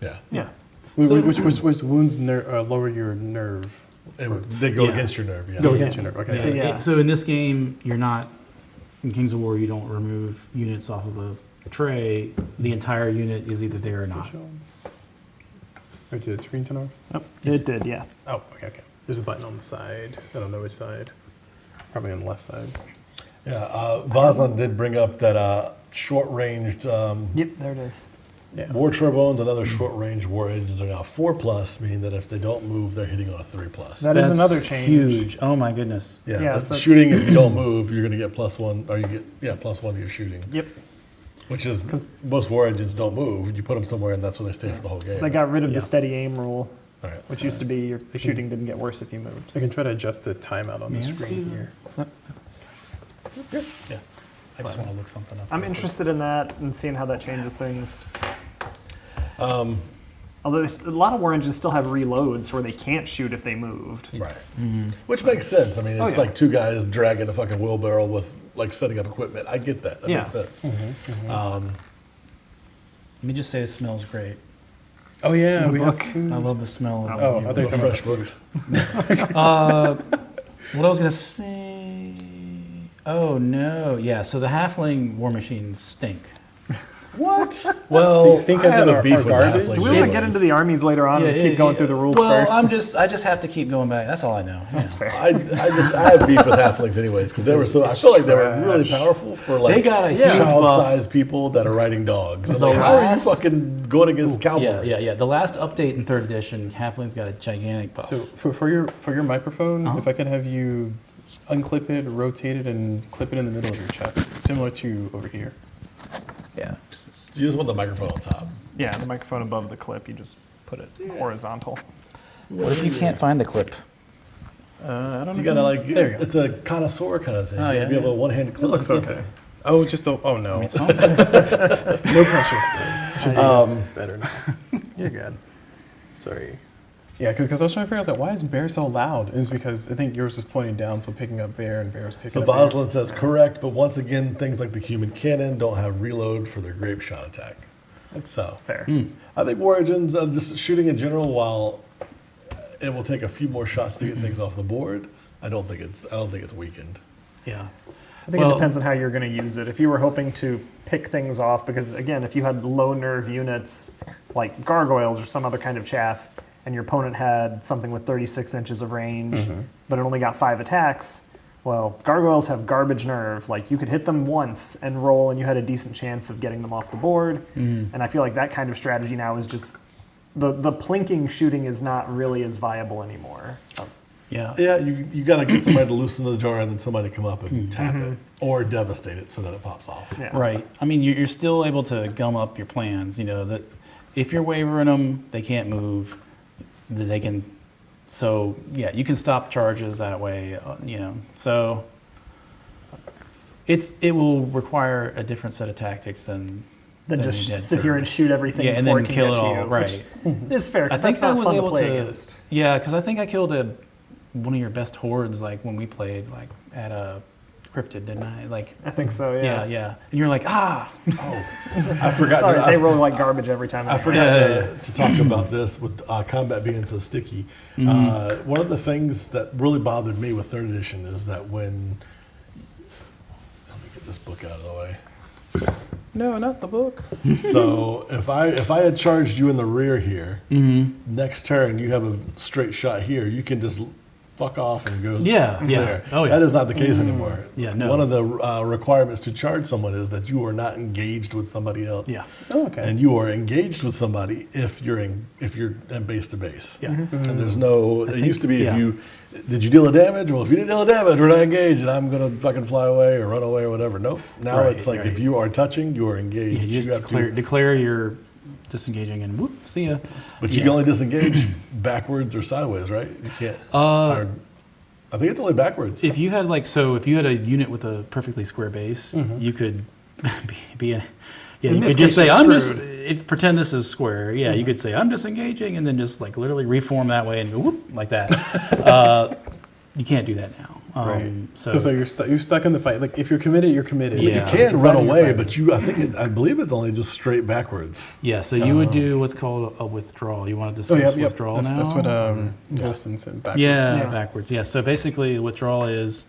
S1: Yeah.
S4: Yeah.
S2: which wounds lower your nerve?
S1: They go
S4: Yeah.
S1: against your nerve, yeah.
S2: Go against your nerve, okay.
S4: Yeah.
S3: So, yeah.
S4: So in this game, you're not in Kings of War. You don't remove units off of a tray. The entire unit is either there or not.
S2: Or did it screen turn off?
S3: Oh, it did, yeah.
S2: Oh, okay. There's a button on the side. I don't know which side. Probably on the left side.
S1: Yeah, Voslin did bring up that short-ranged
S3: Yep, there it is.
S2: Yeah.
S1: war trombones and other short-range war engines are now 4+, meaning that if they don't move, they're hitting on a 3+.
S3: That is
S4: That's
S3: another change.
S4: Huge. Oh my goodness.
S1: Yeah,
S3: Yeah,
S1: that's
S3: so-
S1: shooting, if you don't move, you're going to get +1, or you get +1 to your shooting.
S3: Yep.
S1: Which is, most war engines don't move. You put them somewhere, and that's where they stay for the whole game.
S3: So they got rid of
S2: Yeah.
S3: the steady aim rule,
S1: All right.
S3: which used to be your shooting didn't get worse if you moved.
S2: I can try to adjust the timeout on the
S4: May I see
S2: screen
S4: that?
S2: here.
S4: Yeah. I just want to look something up.
S3: I'm
S4: real quick.
S3: interested in that and seeing how that changes things. Although a lot of war engines still have reloads where they can't shoot if they moved.
S1: Right. Which makes sense. I mean, it's
S3: yeah.
S1: like 2 guys dragging a fucking wheelbarrow with, like, setting up equipment. I get that. That
S3: Yeah.
S1: makes sense.
S4: Let me just say it smells great.
S2: Oh, yeah.
S3: The
S2: we
S3: book.
S2: have.
S4: I love the smell of
S2: Oh,
S4: that.
S2: I thought you were talking
S1: Fresh
S2: about
S1: books.
S4: What I was gonna say? Oh no, yeah. So the halfling war machines stink.
S1: What? Well,
S2: Stink
S1: I
S2: as
S1: have
S2: in
S1: a
S2: our
S1: beef with
S2: garbage?
S1: halflings.
S3: Do we want to get
S1: anyways.
S3: into the armies later on and keep going through the rules
S4: well,
S3: first?
S4: I just have to keep going back. That's all I know.
S3: That's
S4: Yeah.
S3: fair.
S1: I have beef with halflings anyways because they were so. I feel like they were really powerful for like
S4: They got a huge buff.
S1: child-sized people that are riding dogs. And
S4: The
S1: like, how are you
S4: last-
S1: fucking going against cavalry?
S4: Yeah. The last update in 3rd edition, halflings got a gigantic buff.
S2: So for your microphone, if I could have you unclip it, rotate it, and clip it in the middle of your chest, similar to over here. Yeah.
S1: You just want the microphone on top.
S3: Yeah, the microphone above the clip, you just put it horizontal.
S4: What if you can't find the clip?
S3: I don't know.
S1: You gotta like.
S2: There you go.
S1: It's a connoisseur kind of thing.
S4: Oh, yeah,
S1: You have
S4: yeah.
S1: a one-handed clip.
S2: It looks okay. Oh, just a, oh no.
S4: Something.
S2: No pressure. Should be better now. You're good. Sorry. Yeah, because I was trying to figure out, like, why is Bear so loud? It's because I think yours is pointing down, so picking up Bear and Bear's picking
S1: So
S2: up Bear.
S1: Voslin says correct, but once again, things like the human cannon don't have reload for their grape shot attack. So
S3: Fair.
S1: I think war engines, just shooting in general, while it will take a few more shots to get things off the board, I don't think it's weakened.
S4: Yeah.
S3: I think it depends on how you're going to use it. If you were hoping to pick things off, because again, if you had low nerve units like gargoyles or some other kind of chaff, and your opponent had something with 36 inches of range, but it only got 5 attacks, well, gargoyles have garbage nerve. Like, you could hit them once and roll, and you had a decent chance of getting them off the board. And I feel like that kind of strategy now is just the plinking shooting is not really as viable anymore.
S4: Yeah.
S1: Yeah, you got to get somebody to loosen the jar and then somebody to come up and tap it or devastate it so that it pops off.
S3: Yeah.
S4: Right. I mean, you're still able to gum up your plans. You know that if you're wavering them, they can't move. They can. So yeah, you can stop charges that way. You know. So it will require a different set of tactics than
S3: Then
S4: you
S3: just
S4: did
S3: sit
S4: for-
S3: here and shoot everything
S4: Yeah, and
S3: before
S4: then
S3: it can
S4: kill
S3: get
S4: it
S3: to
S4: all.
S3: you.
S4: Right.
S3: Which is fair,
S4: I
S3: because
S4: think
S3: that's
S4: I
S3: not
S4: was
S3: fun to
S4: able
S3: play
S4: to.
S3: against.
S4: Yeah, because I think I killed one of your best hordes like when we played like at a cryptid, didn't I? Like.
S3: I think so,
S4: Yeah. And you're like, ah.
S1: I forgot.
S3: Sorry,
S1: I
S3: they roll like garbage every time.
S1: I forgot to talk about this with combat being so sticky. One of the things that really bothered me with 3rd edition is that when... Let me get this book out of the way.
S2: No, not the book.
S1: So if I had charged you in the rear here, next turn you have a straight shot here, you can just fuck off and go
S4: Yeah, yeah.
S1: there.
S4: Oh, yeah.
S1: That is not the case anymore.
S4: Yeah, no.
S1: One of the requirements to charge someone is that you are not engaged with somebody else.
S4: Yeah.
S2: Oh, okay.
S1: And you are engaged with somebody if you're in base to base.
S4: Yeah.
S1: And there's no. It
S4: think-
S1: used to be
S4: yeah.
S1: if you did you deal a damage. Well, if you didn't deal a damage, we're not engaged, and I'm gonna fucking fly away or run away or whatever. Nope. Now
S4: Right,
S1: it's like
S4: right.
S1: if you are touching, you are engaged.
S4: You just
S1: have to,
S4: declare you're disengaging and whoop, see ya.
S1: but you can only disengage backwards or sideways, right? You can't. Or, I think it's only backwards.
S4: If you had if you had a unit with a perfectly square base, you could be in. Yeah,
S3: In
S4: you
S3: this
S4: could just
S3: case,
S4: say,
S3: you're
S4: I'm just,
S3: screwed.
S4: pretend this is square. Yeah, you could say, I'm disengaging, and then just like literally reform that way and go whoop, like that. You can't do that now.
S2: Right.
S4: So,
S2: So you're stuck in the fight. Like if you're committed, you're committed.
S4: Yeah.
S1: you can run
S2: Fighting, you're
S1: away,
S2: fighting.
S1: but I believe it's only just straight backwards.
S4: yeah, so you would do what's called a withdrawal. You want to
S2: Oh,
S4: discuss
S2: yep, yep.
S4: withdrawal now?
S2: That's what Wilson said backwards.
S4: Yeah,
S3: Yeah.
S4: backwards. Yeah, so basically withdrawal is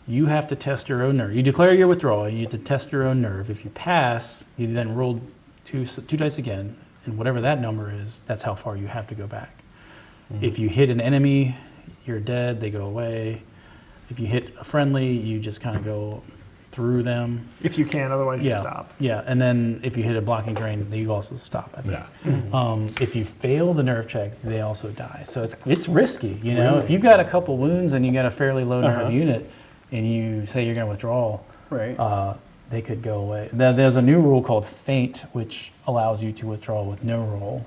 S4: you have to test your own nerve. You declare your withdrawal, you have to test your own nerve. If you pass, you then roll two dice again, and whatever that number is, that's how far you have to go back. If you hit an enemy, you're dead, they go away. If you hit a friendly, you just kind of go through them.
S3: If you can, otherwise you
S4: Yeah,
S3: stop.
S4: yeah, and then if you hit a blocking terrain, then you also stop. I think.
S1: Yeah.
S4: If you fail the nerve check, they also die. So it's risky, you know. If you've got a couple wounds and you got a fairly low nerve unit, and you say you're going to withdraw,
S2: Right.
S4: they could go away. There's a new rule called feint, which allows you to withdraw with no roll.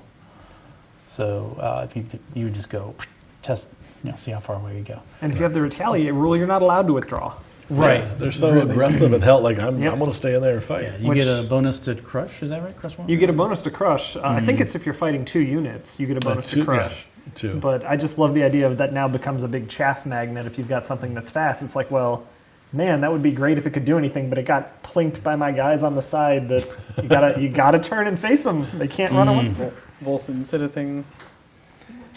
S4: So if you would just go test, see how far away you go.
S3: And if you have the retaliate rule, you're not allowed to withdraw.
S4: Right.
S1: Yeah, they're so aggressive and hell. Like I'm
S3: Yep.
S1: going to stay in there and fight.
S4: Yeah, you
S3: Which-
S4: get a bonus to crush. Is that right? Crush one.
S3: You get a bonus to crush. I think it's if you're fighting 2 units, you get a bonus to crush.
S1: Yeah, two.
S3: But I just love the idea of that now becomes a big chaff magnet if you've got something that's fast. It's like, well, man, that would be great if it could do anything, but it got plinked by my guys on the side that you gotta turn and face them. They can't run away.
S2: Wilson said a thing.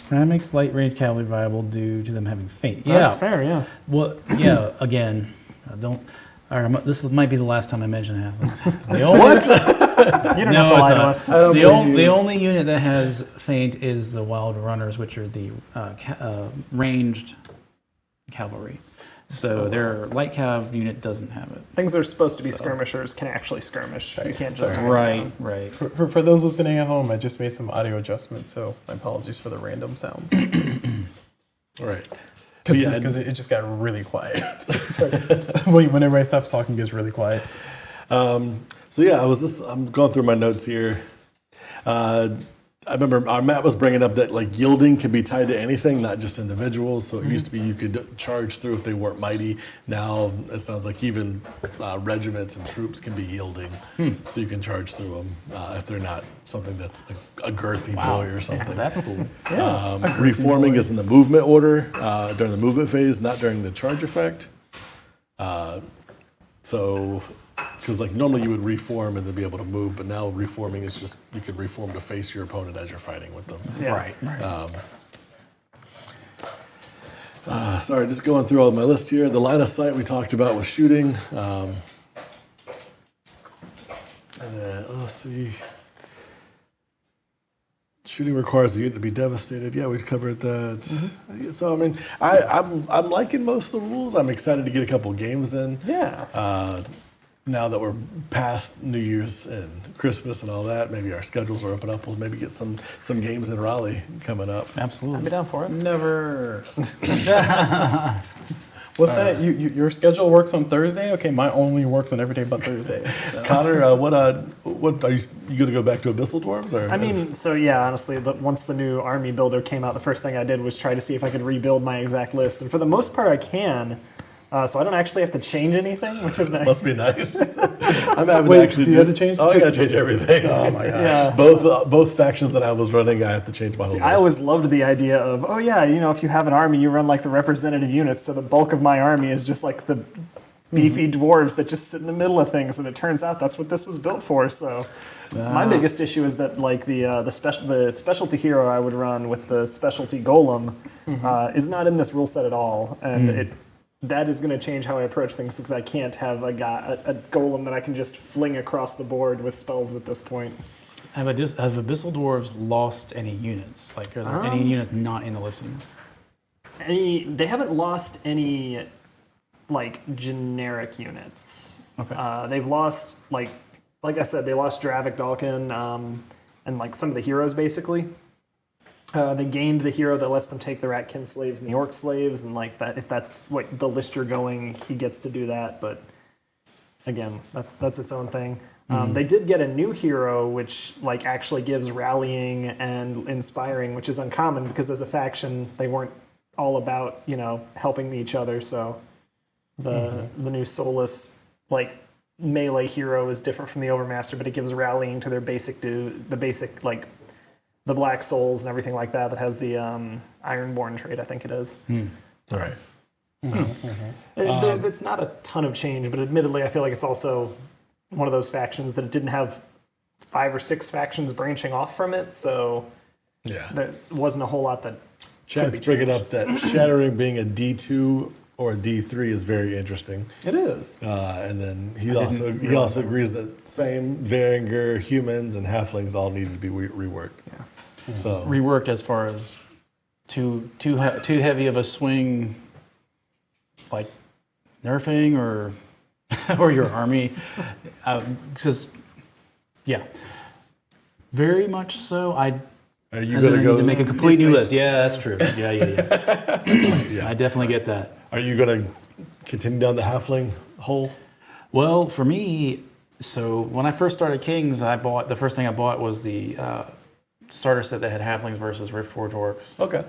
S4: That makes light range cavalry viable due to them having feint.
S3: That's fair, yeah.
S4: Well, yeah. Again, don't. All right, this might be the last time I mention halflings. The only,
S3: You don't have to lie to us.
S4: The only unit that has feint is the wild runners, which are the ranged cavalry. So their light cav unit doesn't have it.
S3: Things that are supposed to be skirmishers can actually skirmish. You can't just
S4: Right, right.
S2: For those listening at home, I just made some audio adjustments, so my apologies for the random sounds.
S1: All right.
S2: Because it just got really quiet. When everybody stops talking, it gets really quiet.
S1: So yeah, I'm going through my notes here. I remember our Matt was bringing up that like yielding can be tied to anything, not just individuals. So it used to be you could charge through if they weren't mighty. Now it sounds like even regiments and troops can be yielding, so you can charge through them if they're not something that's a girthy boy or something.
S4: That's cool.
S1: Reforming is in the movement order during the movement phase, not during the charge effect. Because like normally you would reform and then be able to move, but now reforming is just you can reform to face your opponent as you're fighting with them.
S3: Yeah.
S4: Right.
S1: Sorry, just going through all my list here. The line of sight we talked about with shooting. And then, let's see. Shooting requires the unit to be devastated. Yeah, we've covered that. So I mean, I'm liking most of the rules. I'm excited to get a couple games in.
S3: Yeah.
S1: Now that we're past New Year's and Christmas and all that, maybe our schedules are open up. We'll maybe get some games in Raleigh coming up.
S3: I'd
S4: Absolutely.
S3: be down for it.
S2: Never. What's that? Your schedule works on Thursday? Okay, mine only works on every day but Thursday. So.
S1: Connor, what are you going to go back to Abyssal Dwarves? Or
S3: I mean, so yeah, honestly, once the new army builder came out, the first thing I did was try to see if I could rebuild my exact list. And for the most part, I can. So I don't actually have to change anything, which is nice.
S1: must be nice. I'm having
S2: Wait,
S1: to actually
S2: do you have to change?
S1: Oh, I got to change everything. Oh my god!
S3: Yeah.
S1: Both factions that I was running, I have to change my whole
S3: See,
S1: list.
S3: I always loved the idea of, oh yeah, if you have an army, you run like the representative units. So the bulk of my army is just like the beefy dwarves that just sit in the middle of things. And it turns out that's what this was built for. So my biggest issue is that like the specialty hero I would run with the specialty golem is not in this rule set at all, and that is going to change how I approach things because I can't have a golem that I can just fling across the board with spells at this point.
S4: Have Abyssal Dwarves lost any units? Like, are there any units not in the listing?
S3: They haven't lost any like generic units.
S4: Okay.
S3: They've lost like I said, they lost Dravik Dalkin and like some of the heroes basically. They gained the hero that lets them take the Ratkin slaves and the Orc slaves, and like that, if that's what the list you're going, he gets to do that. But again, that's its own thing. They did get a new hero, which like actually gives rallying and inspiring, which is uncommon because as a faction they weren't all about helping each other. So the new soulless like melee hero is different from the Overmaster, but it gives rallying to their basic like the Black Souls and everything like that. That has the Ironborn trait, I think it is.
S1: All right.
S3: So it's not a ton of change, but admittedly, I feel like it's also one of those factions that it didn't have 5 or 6 factions branching off from it, so
S1: Yeah.
S3: there wasn't a whole lot that.
S1: Chad's bringing up that Shattering being a D2 or a D3 is very interesting.
S3: It is.
S1: And then he also agrees that same Varinger, humans, and halflings all need to be reworked.
S3: Yeah.
S1: So
S4: Reworked as far as too heavy of a swing, like nerfing or or your army, because yeah, very much so.
S1: are you going to go
S4: to make a complete new list? Yeah, that's true. Yeah.
S1: Yeah.
S4: I definitely get that.
S1: Are you going to continue down the halfling hole?
S4: Well, for me, so when I first started Kings, the first thing I bought was the starter set that had halflings versus Riftforged Orcs.
S1: Okay.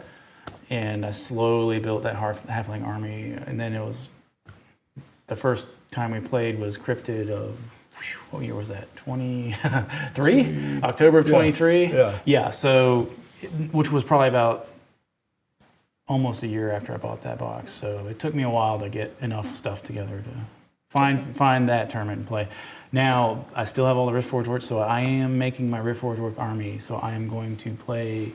S4: And I slowly built that halfling army, and then it was the first time we played was Cryptid of what year was that? 23? October of 23?
S1: Yeah.
S4: So which was probably about almost a year after I bought that box. So it took me a while to get enough stuff together to find that tournament and play. Now I still have all the Riftforged Orcs, so I am making my Riftforged Orc army. So I am going to play.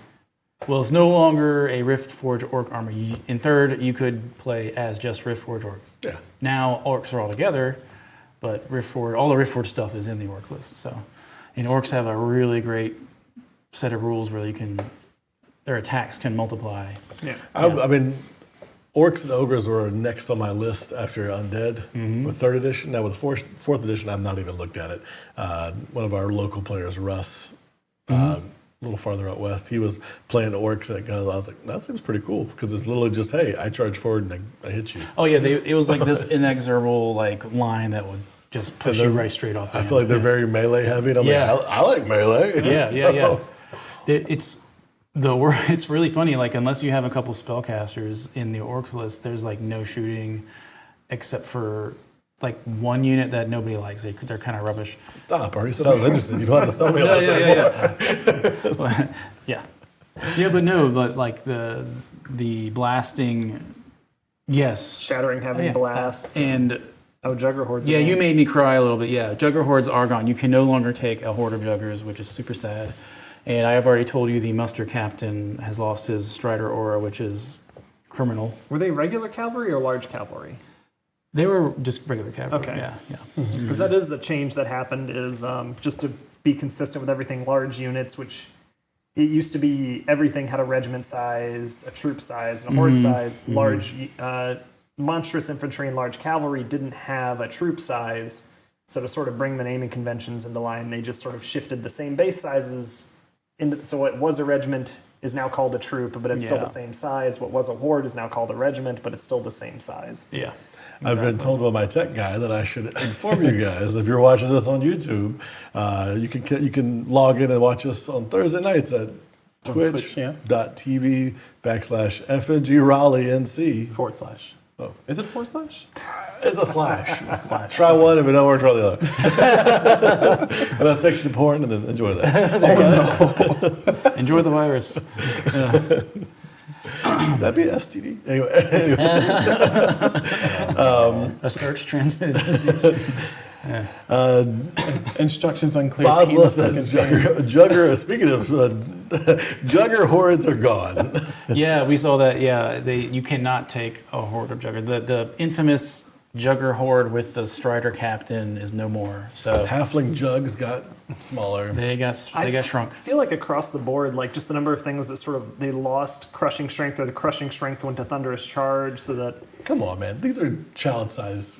S4: Well, it's no longer a Riftforged Orc army. In third, you could play as just Riftforged Orcs.
S1: Yeah.
S4: Now Orcs are all together, but all the Riftforged stuff is in the Orc list. So, and Orcs have a really great set of rules where their attacks can multiply.
S3: Yeah.
S1: I mean, Orcs and Ogres were next on my list after Undead with 3rd edition. Now with 4th edition, I've not even looked at it. One of our local players, Russ, a little farther out west, he was playing Orcs and I was like, that seems pretty cool because it's literally just, hey, I charge forward and I hit you.
S4: Oh yeah, it was like this inexorable like line that would just push you right straight off.
S1: I feel like they're very melee heavy, and I'm like, I like melee.
S4: Yeah. It's really funny. Like unless you have a couple spellcasters in the Orcs list, there's like no shooting, except for like one unit that nobody likes. They're kind of rubbish.
S1: Stop! I already said I was interested. You don't have to sell me on this anymore.
S4: Yeah, but like the blasting, yes,
S3: Shattering having blast.
S4: and
S3: Jugger Hordes.
S4: yeah, you made me cry a little bit. Yeah, Jugger Hordes are gone. You can no longer take a horde of Juggers, which is super sad. And I have already told you the muster captain has lost his Strider aura, which is criminal.
S3: Were they regular cavalry or large cavalry?
S4: They were just regular cavalry.
S3: Okay.
S4: Yeah.
S3: Because that is a change that happened, is just to be consistent with everything, large units, which it used to be everything had a regiment size, a troop size, and a horde size. Large, monstrous infantry and large cavalry didn't have a troop size. So to sort of bring the naming conventions into line, they just sort of shifted the same base sizes. So what was a regiment is now called a troop, but it's still the same size. What was a horde is now called a regiment, but it's still the same size.
S4: Yeah.
S1: I've been told by my tech guy that I should inform you guys, if you're watching this on YouTube, you can log in and watch us on Thursday nights at twitch.tv/FNG
S2: /. Is it /?
S1: It's a slash. Try one, if it don't work, try the other. And that's section important, and then enjoy that.
S4: Enjoy the virus.
S1: That'd be STD. Anyway.
S4: A search transmitted disease.
S2: Instructions unclear.
S1: Fosla says Jugger. Speaking of Jugger hordes are gone.
S4: Yeah, we saw that. Yeah, you cannot take a horde of Jugger. The infamous Jugger Horde with the Strider Captain is no more. So
S1: Halfling jugs got smaller.
S4: they got shrunk.
S3: I feel like across the board, like just the number of things that sort of they lost crushing strength, or the crushing strength went to thunderous charge, so that
S1: Come on, man. These are child size.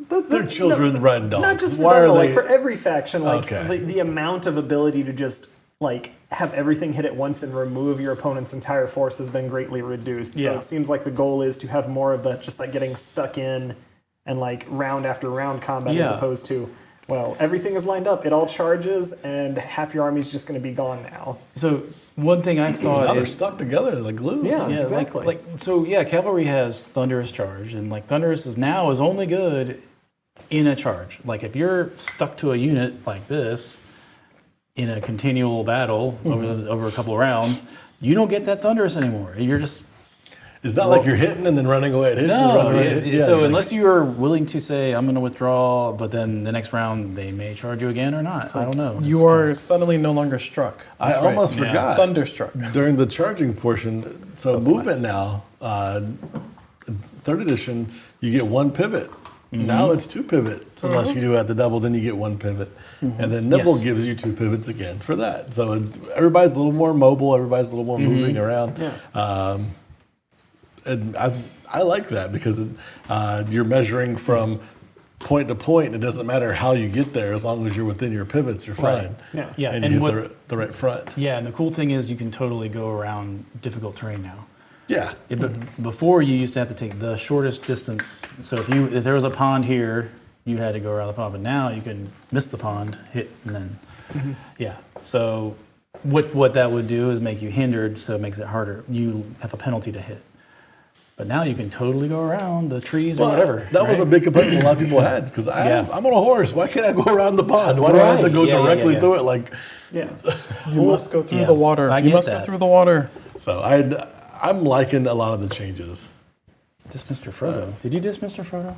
S1: They're children riding dogs.
S3: not just for
S1: Why
S3: them,
S1: are
S3: but,
S1: they?
S3: like for every faction, like
S1: Okay.
S3: the amount of ability to just like have everything hit at once and remove your opponent's entire force has been greatly reduced. So
S4: Yeah.
S3: it seems like the goal is to have more of that, just like getting stuck in and like round after round combat, as
S4: Yeah.
S3: opposed to, well, everything is lined up, it all charges, and half your army's just going to be gone now.
S4: So one thing I
S1: Now
S4: thought
S1: they're
S4: is
S1: stuck together like glue.
S3: Yeah,
S4: yeah,
S3: exactly.
S4: Cavalry has Thunderous Charge, and like Thunderous is only good in a charge. Like if you're stuck to a unit like this in a continual battle over a couple of rounds, you don't get that Thunderous anymore. You're just
S1: It's not like you're hitting and then running away. Hitting and
S4: no.
S1: running away.
S4: So
S1: it's
S4: unless you are willing to say I'm going to withdraw, but then the next round they may charge you again or not. I don't know.
S2: You are suddenly no longer struck.
S1: I
S2: That's right.
S1: almost
S4: Yeah.
S1: forgot.
S2: Thunderstruck.
S1: During the charging portion, so movement now, 3rd edition, you get 1 pivot. Now it's 2 pivots. Unless you do at the double, then you get 1 pivot. And then nimble
S4: Yes.
S1: gives you 2 pivots again for that. So everybody's a little more mobile. Everybody's a little more moving around.
S3: Yeah.
S1: And I like that because you're measuring from point to point. It doesn't matter how you get there as long as you're within your pivots. You're
S4: Right.
S1: fine.
S3: Yeah.
S4: Yeah,
S1: and
S4: and
S1: you
S4: what-
S1: hit the right front.
S4: Yeah, and the cool thing is you can totally go around difficult terrain now.
S1: Yeah.
S4: But before you used to have to take the shortest distance. So if there was a pond here, you had to go around the pond. But now you can miss the pond, hit, and then yeah. So what that would do is make you hindered, so it makes it harder. You have a penalty to hit. But now you can totally go around the trees or whatever.
S1: That was a
S4: right?
S1: big complaint a lot of people had because
S4: Yeah.
S1: I'm on a horse. Why can't I go around the pond? Why do I have to
S4: Right.
S1: go
S4: Yeah,
S1: directly
S4: yeah.
S1: through it? Like
S3: Yeah.
S2: You must go through
S4: Yeah,
S2: the water.
S4: I
S2: You
S4: get
S2: must
S4: that.
S2: go through the water.
S1: so, I'm liking a lot of the changes.
S4: Diss Mr. Frodo. Did you diss Mr. Frodo?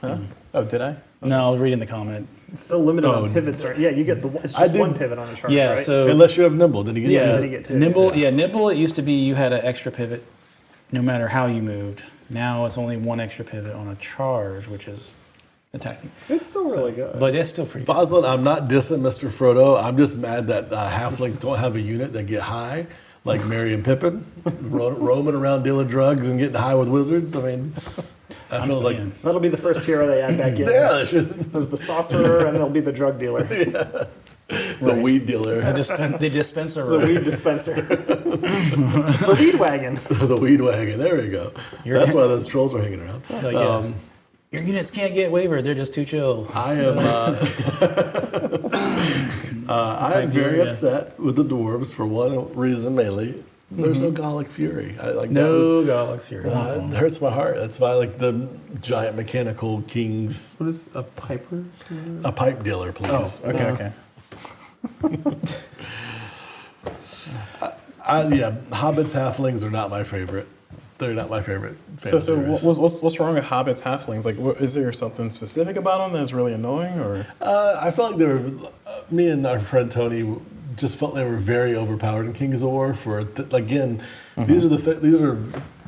S2: Huh? Oh, did I?
S4: No, I was reading the comment.
S3: It's still limited
S1: Oh,
S3: on pivots, right? Yeah, you get it's
S1: I
S3: just
S1: did-
S3: one pivot on a charge,
S4: Yeah,
S3: right?
S4: so
S1: Unless you have nimble, then you get
S4: yeah,
S3: then you get two.
S4: nimble. Yeah, nimble. It used to be you had an extra pivot, no matter how you moved. Now it's only 1 extra pivot on a charge, which is attacking.
S3: It's still really good.
S4: But it's still pretty.
S1: Foslin, I'm not dissing Mr. Frodo. I'm just mad that halflings don't have a unit that get high, like Merry and Pippin, roaming around dealing drugs and getting high with wizards. I mean, I
S4: I'm
S1: feel like
S4: saying.
S3: That'll be the first hero they add back in.
S1: yeah, they should.
S3: There's the sorcerer, and there'll be the drug dealer,
S1: The weed dealer,
S4: The dispenser.
S3: the weed dispenser, the weed wagon.
S1: the weed wagon. There we go.
S4: You're-
S1: That's why those trolls are hanging around.
S4: So, yeah. Your units can't get wavered. They're just too chill.
S1: I am. I am very
S4: yeah.
S1: upset with the dwarves for one reason mainly. There's no Gallic Fury. That was,
S4: No Galaxy Fury.
S1: it hurts my heart. That's why I like the giant mechanical kings.
S2: What is a piper?
S1: A pipe dealer, please.
S2: Oh, okay.
S1: Yeah, hobbits, halflings are not my favorite. They're not my favorite.
S2: So
S1: series.
S2: what's wrong with hobbits, halflings? Like, is there something specific about them that's really annoying, or?
S1: I felt like they were. Me and our friend Tony just felt they were very overpowered in Kings of War. Again, these are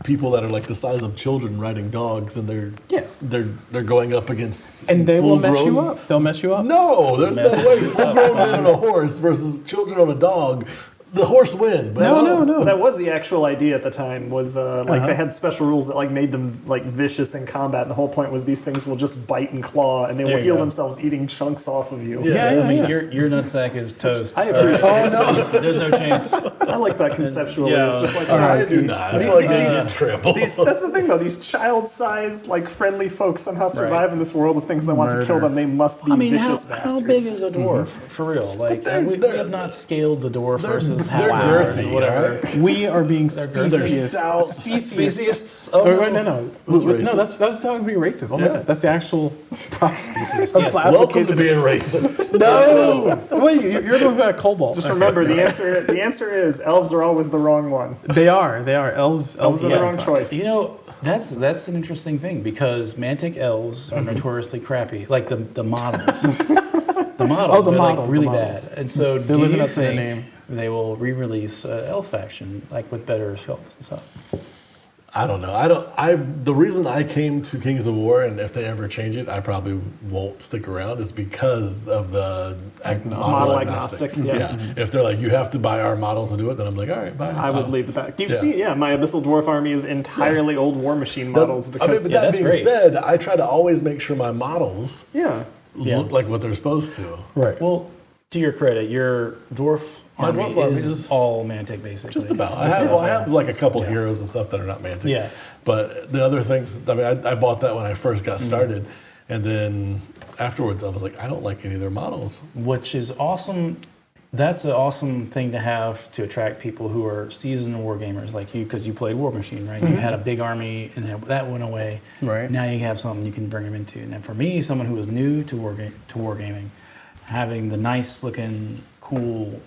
S1: people that are like the size of children riding dogs, and they're going up against.
S2: And they will mess you
S1: full-grown-
S2: up. They'll mess you up.
S1: No, there's no
S4: Mess
S1: way.
S4: you up,
S1: Full-grown men on a horse versus children on a dog. The horse win. But
S2: No.
S3: That was the actual idea at the time. Was they had special rules that like made them like vicious in combat. And the whole point was these things will just bite and claw, and they will
S4: There you
S3: heal
S4: go.
S3: themselves eating chunks off of you.
S1: Yeah,
S4: I mean,
S2: yeah.
S4: your nutsack is toast.
S3: I appreciate it.
S4: There's no chance.
S3: I like that conceptually.
S4: Yeah.
S3: It's just like
S1: I do not. I feel like they get trampled.
S3: That's the thing, though. These child-sized, like friendly folks somehow survive in this world of things that want to kill them. They must be
S4: I mean,
S3: vicious
S4: how
S3: bastards.
S4: big is a dwarf for real? Like we
S1: they're-
S4: have not scaled the dwarf versus
S1: they're
S4: half
S1: girthy,
S4: whatever.
S1: right?
S2: We are being
S1: They're
S2: speciest.
S1: stout.
S4: Speciest.
S2: Oh,
S4: Oh,
S2: wait, no.
S1: What's
S2: No,
S1: racist?
S2: that's how being racist. Oh my
S1: Yeah.
S2: god, that's the actual proper species.
S4: Yes.
S1: Welcome to being racist.
S2: No, wait, you're the one who got a cobalt.
S3: Just remember, the answer is elves are always the wrong one.
S2: They are. Elves
S3: Elves are
S2: yeah.
S3: the wrong choice.
S4: You know, that's an interesting thing because Mantic elves are notoriously crappy. Like the models. The models
S2: the
S4: are
S2: models,
S4: like really
S2: the models.
S4: bad. And so
S2: They're
S4: do
S2: living
S4: you
S2: up to their
S4: think
S2: name.
S4: they will re-release elf faction like with better sculpts and stuff?
S1: I don't know. The reason I came to Kings of War, and if they ever change it, I probably won't stick around, is because of the
S3: Model agnostic. Yeah.
S1: If they're like, you have to buy our models to do it, then I'm like, all right, bye.
S3: I would leave with that. Do you see? Yeah, my Abyssal Dwarf army is entirely old War Machine models.
S1: But
S3: Because
S1: that
S4: that's
S1: being
S4: great.
S1: said, I try to always make sure my models look like what they're supposed to.
S2: Right.
S4: Well, to your credit, your dwarf
S1: My
S4: army
S1: dwarf army
S4: is
S1: is
S4: all Mantic, basically.
S1: Just about. I have like a couple heroes and stuff that are not Mantic.
S4: Yeah.
S1: But the other things, I mean, I bought that when I first got started, and then afterwards I was like, I don't like any of their models.
S4: Which is awesome. That's an awesome thing to have to attract people who are seasoned war gamers like you, because you played War Machine, right? You had a big army, and then that went away.
S2: Right.
S4: Now you have something you can bring them into. And then for me, someone who was new to wargaming, having the nice looking, cool,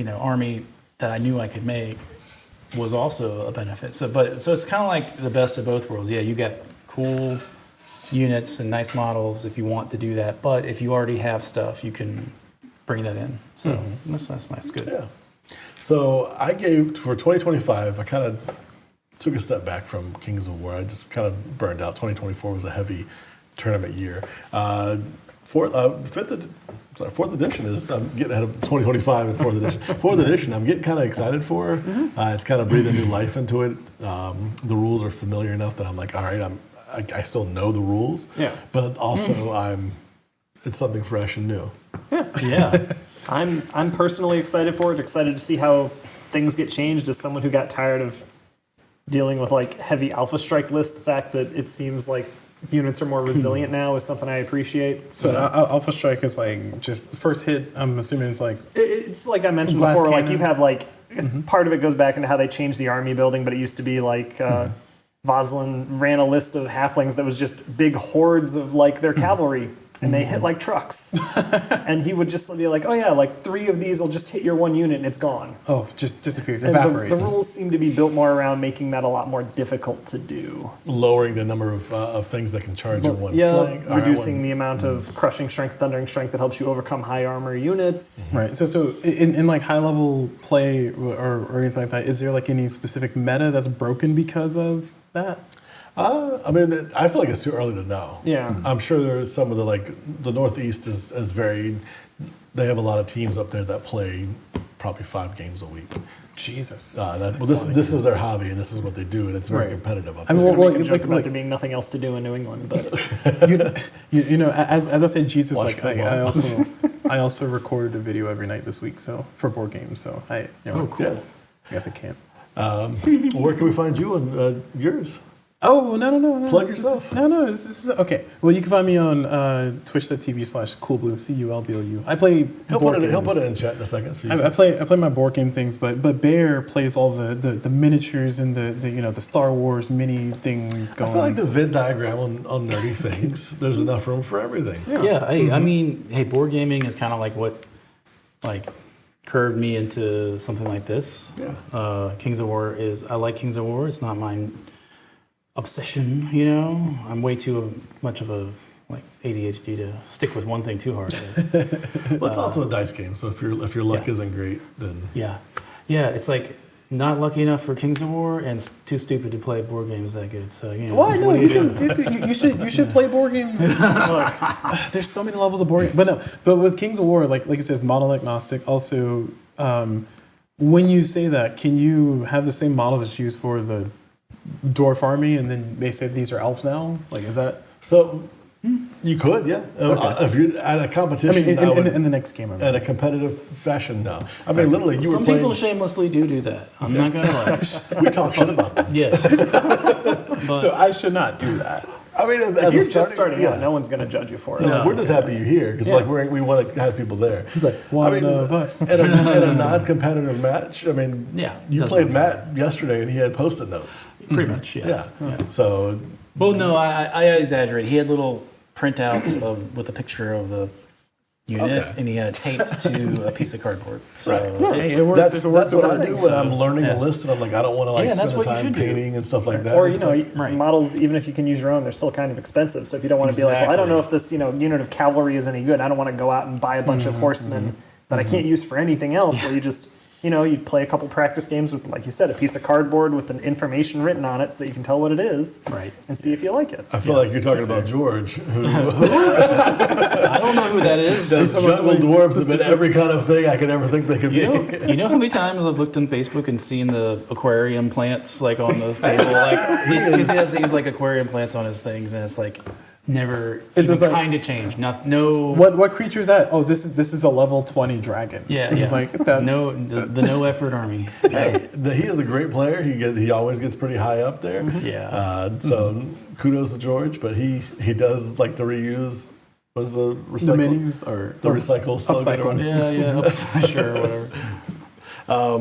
S4: army that I knew I could make was also a benefit. So it's kind of like the best of both worlds. Yeah, you got cool units and nice models if you want to do that, but if you already have stuff, you can bring that in. So that's nice, good.
S1: Yeah. So I gave, for 2025, I kind of took a step back from Kings of War. I just kind of burned out. 2024 was a heavy tournament year. Fourth edition is, I'm getting ahead of 2025 and fourth edition. Fourth edition, I'm getting kind of excited for. It's kind of breathing new life into it. The rules are familiar enough that I'm like, all right, I still know the rules.
S3: Yeah.
S1: But also it's something fresh and new.
S4: Yeah.
S3: I'm personally excited for it. Excited to see how things get changed. As someone who got tired of dealing with like heavy Alpha Strike list, the fact that it seems like units are more resilient now is something I appreciate.
S2: So Alpha Strike is like just the first hit. I'm assuming it's like
S3: It's like I mentioned
S2: Glass
S3: before. Like
S2: cannon.
S3: you have like part of it goes back into how they changed the army building, but it used to be like Voslin ran a list of halflings that was just big hordes of like their cavalry. And they hit like trucks. And he would just be like, oh yeah, like 3 of these will just hit your 1 unit and it's gone.
S2: oh, just disappeared,
S3: And
S2: evaporates.
S3: the rules seem to be built more around making that a lot more difficult to do.
S1: Lowering the number of things that can charge in one flank.
S3: Reducing the amount of crushing strength, thundering strength that helps you overcome high armor units.
S2: Right. So in like high level play or anything like that, is there like any specific meta that's broken because of that?
S1: I mean, I feel like it's too early to know.
S3: Yeah.
S1: I'm sure there's some of the Northeast is very, they have a lot of teams up there that play probably 5 games a week.
S2: Jesus.
S1: This is their hobby, and this is what they do, and it's very
S2: Right.
S1: competitive up
S2: I
S1: there.
S2: mean, well,
S3: Make a joke
S2: like,
S3: about
S2: like
S3: there being nothing else to do in New England, but
S2: as I said, Jesus,
S1: Watch
S2: like I
S1: football.
S2: I also recorded a video every night this week, so for board games. So I
S4: Cool.
S1: Yeah.
S2: I guess I can't.
S1: Where can we find you on yours?
S2: Oh no!
S1: Plug
S2: This
S1: yourself.
S2: This is okay. Well, you can find me on twitch.tv/coolblue, CULBLU. I play.
S1: He'll
S2: board
S1: put
S2: games.
S1: it in chat in a second. So you
S2: I play my board game things, but Bear plays all the miniatures and the Star Wars mini things
S1: I
S2: going.
S1: feel like the Venn diagram on nerdy things. There's enough room for everything.
S4: Yeah. Hey, I mean, board gaming is kind of like what, curved me into something like this.
S1: Yeah.
S4: Kings of War I like Kings of War. It's not my obsession, I'm way too much of a ADHD to stick with one thing too hard.
S1: Well, it's also a dice game, so if your luck isn't great, then
S4: Yeah, it's like not lucky enough for Kings of War and too stupid to play board games that good. So
S2: Why no?
S4: what do
S2: You,
S4: you do?
S2: can, you should play board games. Look, there's so many levels of board games, but with Kings of War, like it says, model agnostic. Also, when you say that, can you have the same models that you use for the dwarf army, and then they say these are elves now? Like, is that
S1: so? You could, yeah. If you're at a competition,
S2: I mean, in the next game?
S1: at a competitive fashion, no. I mean, literally, you
S4: Some
S1: were playing.
S4: people shamelessly do that. I'm not gonna lie.
S1: We talk shit about them.
S4: Yes, but
S2: So I should not do that.
S1: I mean,
S3: if
S1: as
S3: you're
S1: a
S3: just starting out, no one's going to judge you for it.
S4: No.
S1: We're just happy you're here because we want to have people there.
S2: He's like one of us.
S1: At a non-competitive match, I mean,
S4: Yeah,
S1: you
S4: doesn't
S1: played
S4: matter.
S1: Matt yesterday and he had post-it notes.
S4: pretty much, yeah.
S1: So,
S4: Well, no, I exaggerate. He had little printouts with a picture of the unit,
S1: Okay.
S4: and he had it taped to a piece of cardboard. So
S1: Right.
S2: Hey, it works.
S1: that's what I do when I'm
S4: So,
S1: learning
S4: yeah.
S1: a list and I'm like, I don't want to
S4: Yeah,
S1: spend
S4: that's
S1: the
S4: what you
S1: time
S4: should do.
S1: painting and stuff like that.
S3: Or,
S1: It's like,
S4: right.
S3: models, even if you can use your own, they're still kind of expensive. So if you don't want to be like, well, I don't know if this, unit of cavalry is any good. I don't want to go out and buy a bunch of horsemen that I can't use for anything else. Well, you just you'd play a couple practice games with, like you said, a piece of cardboard with an information written on it so that you can tell what it is,
S4: Right.
S3: and see if you like it.
S1: I feel like you're talking about George, who
S4: I don't know who that is.
S1: does jungle dwarves have been every kind of thing I could ever think they could be.
S4: You know how many times I've looked on Facebook and seen the aquarium plants like on the table? Like he has these like aquarium plants on his things, and it's like never
S2: It's just like-
S4: kind of changed. No.
S2: What creature is that? Oh, this is a level 20 dragon.
S4: Yeah,
S2: It's
S4: yeah.
S2: like that.
S4: the no effort army.
S1: He is a great player. He always gets pretty high up there.
S4: Yeah.
S1: So kudos to George, but he does like to reuse. What is the recycle?
S2: The minis or
S1: The recycle slogan or
S2: upcycle.
S1: whatever.
S4: Yeah. Sure. Whatever. Oh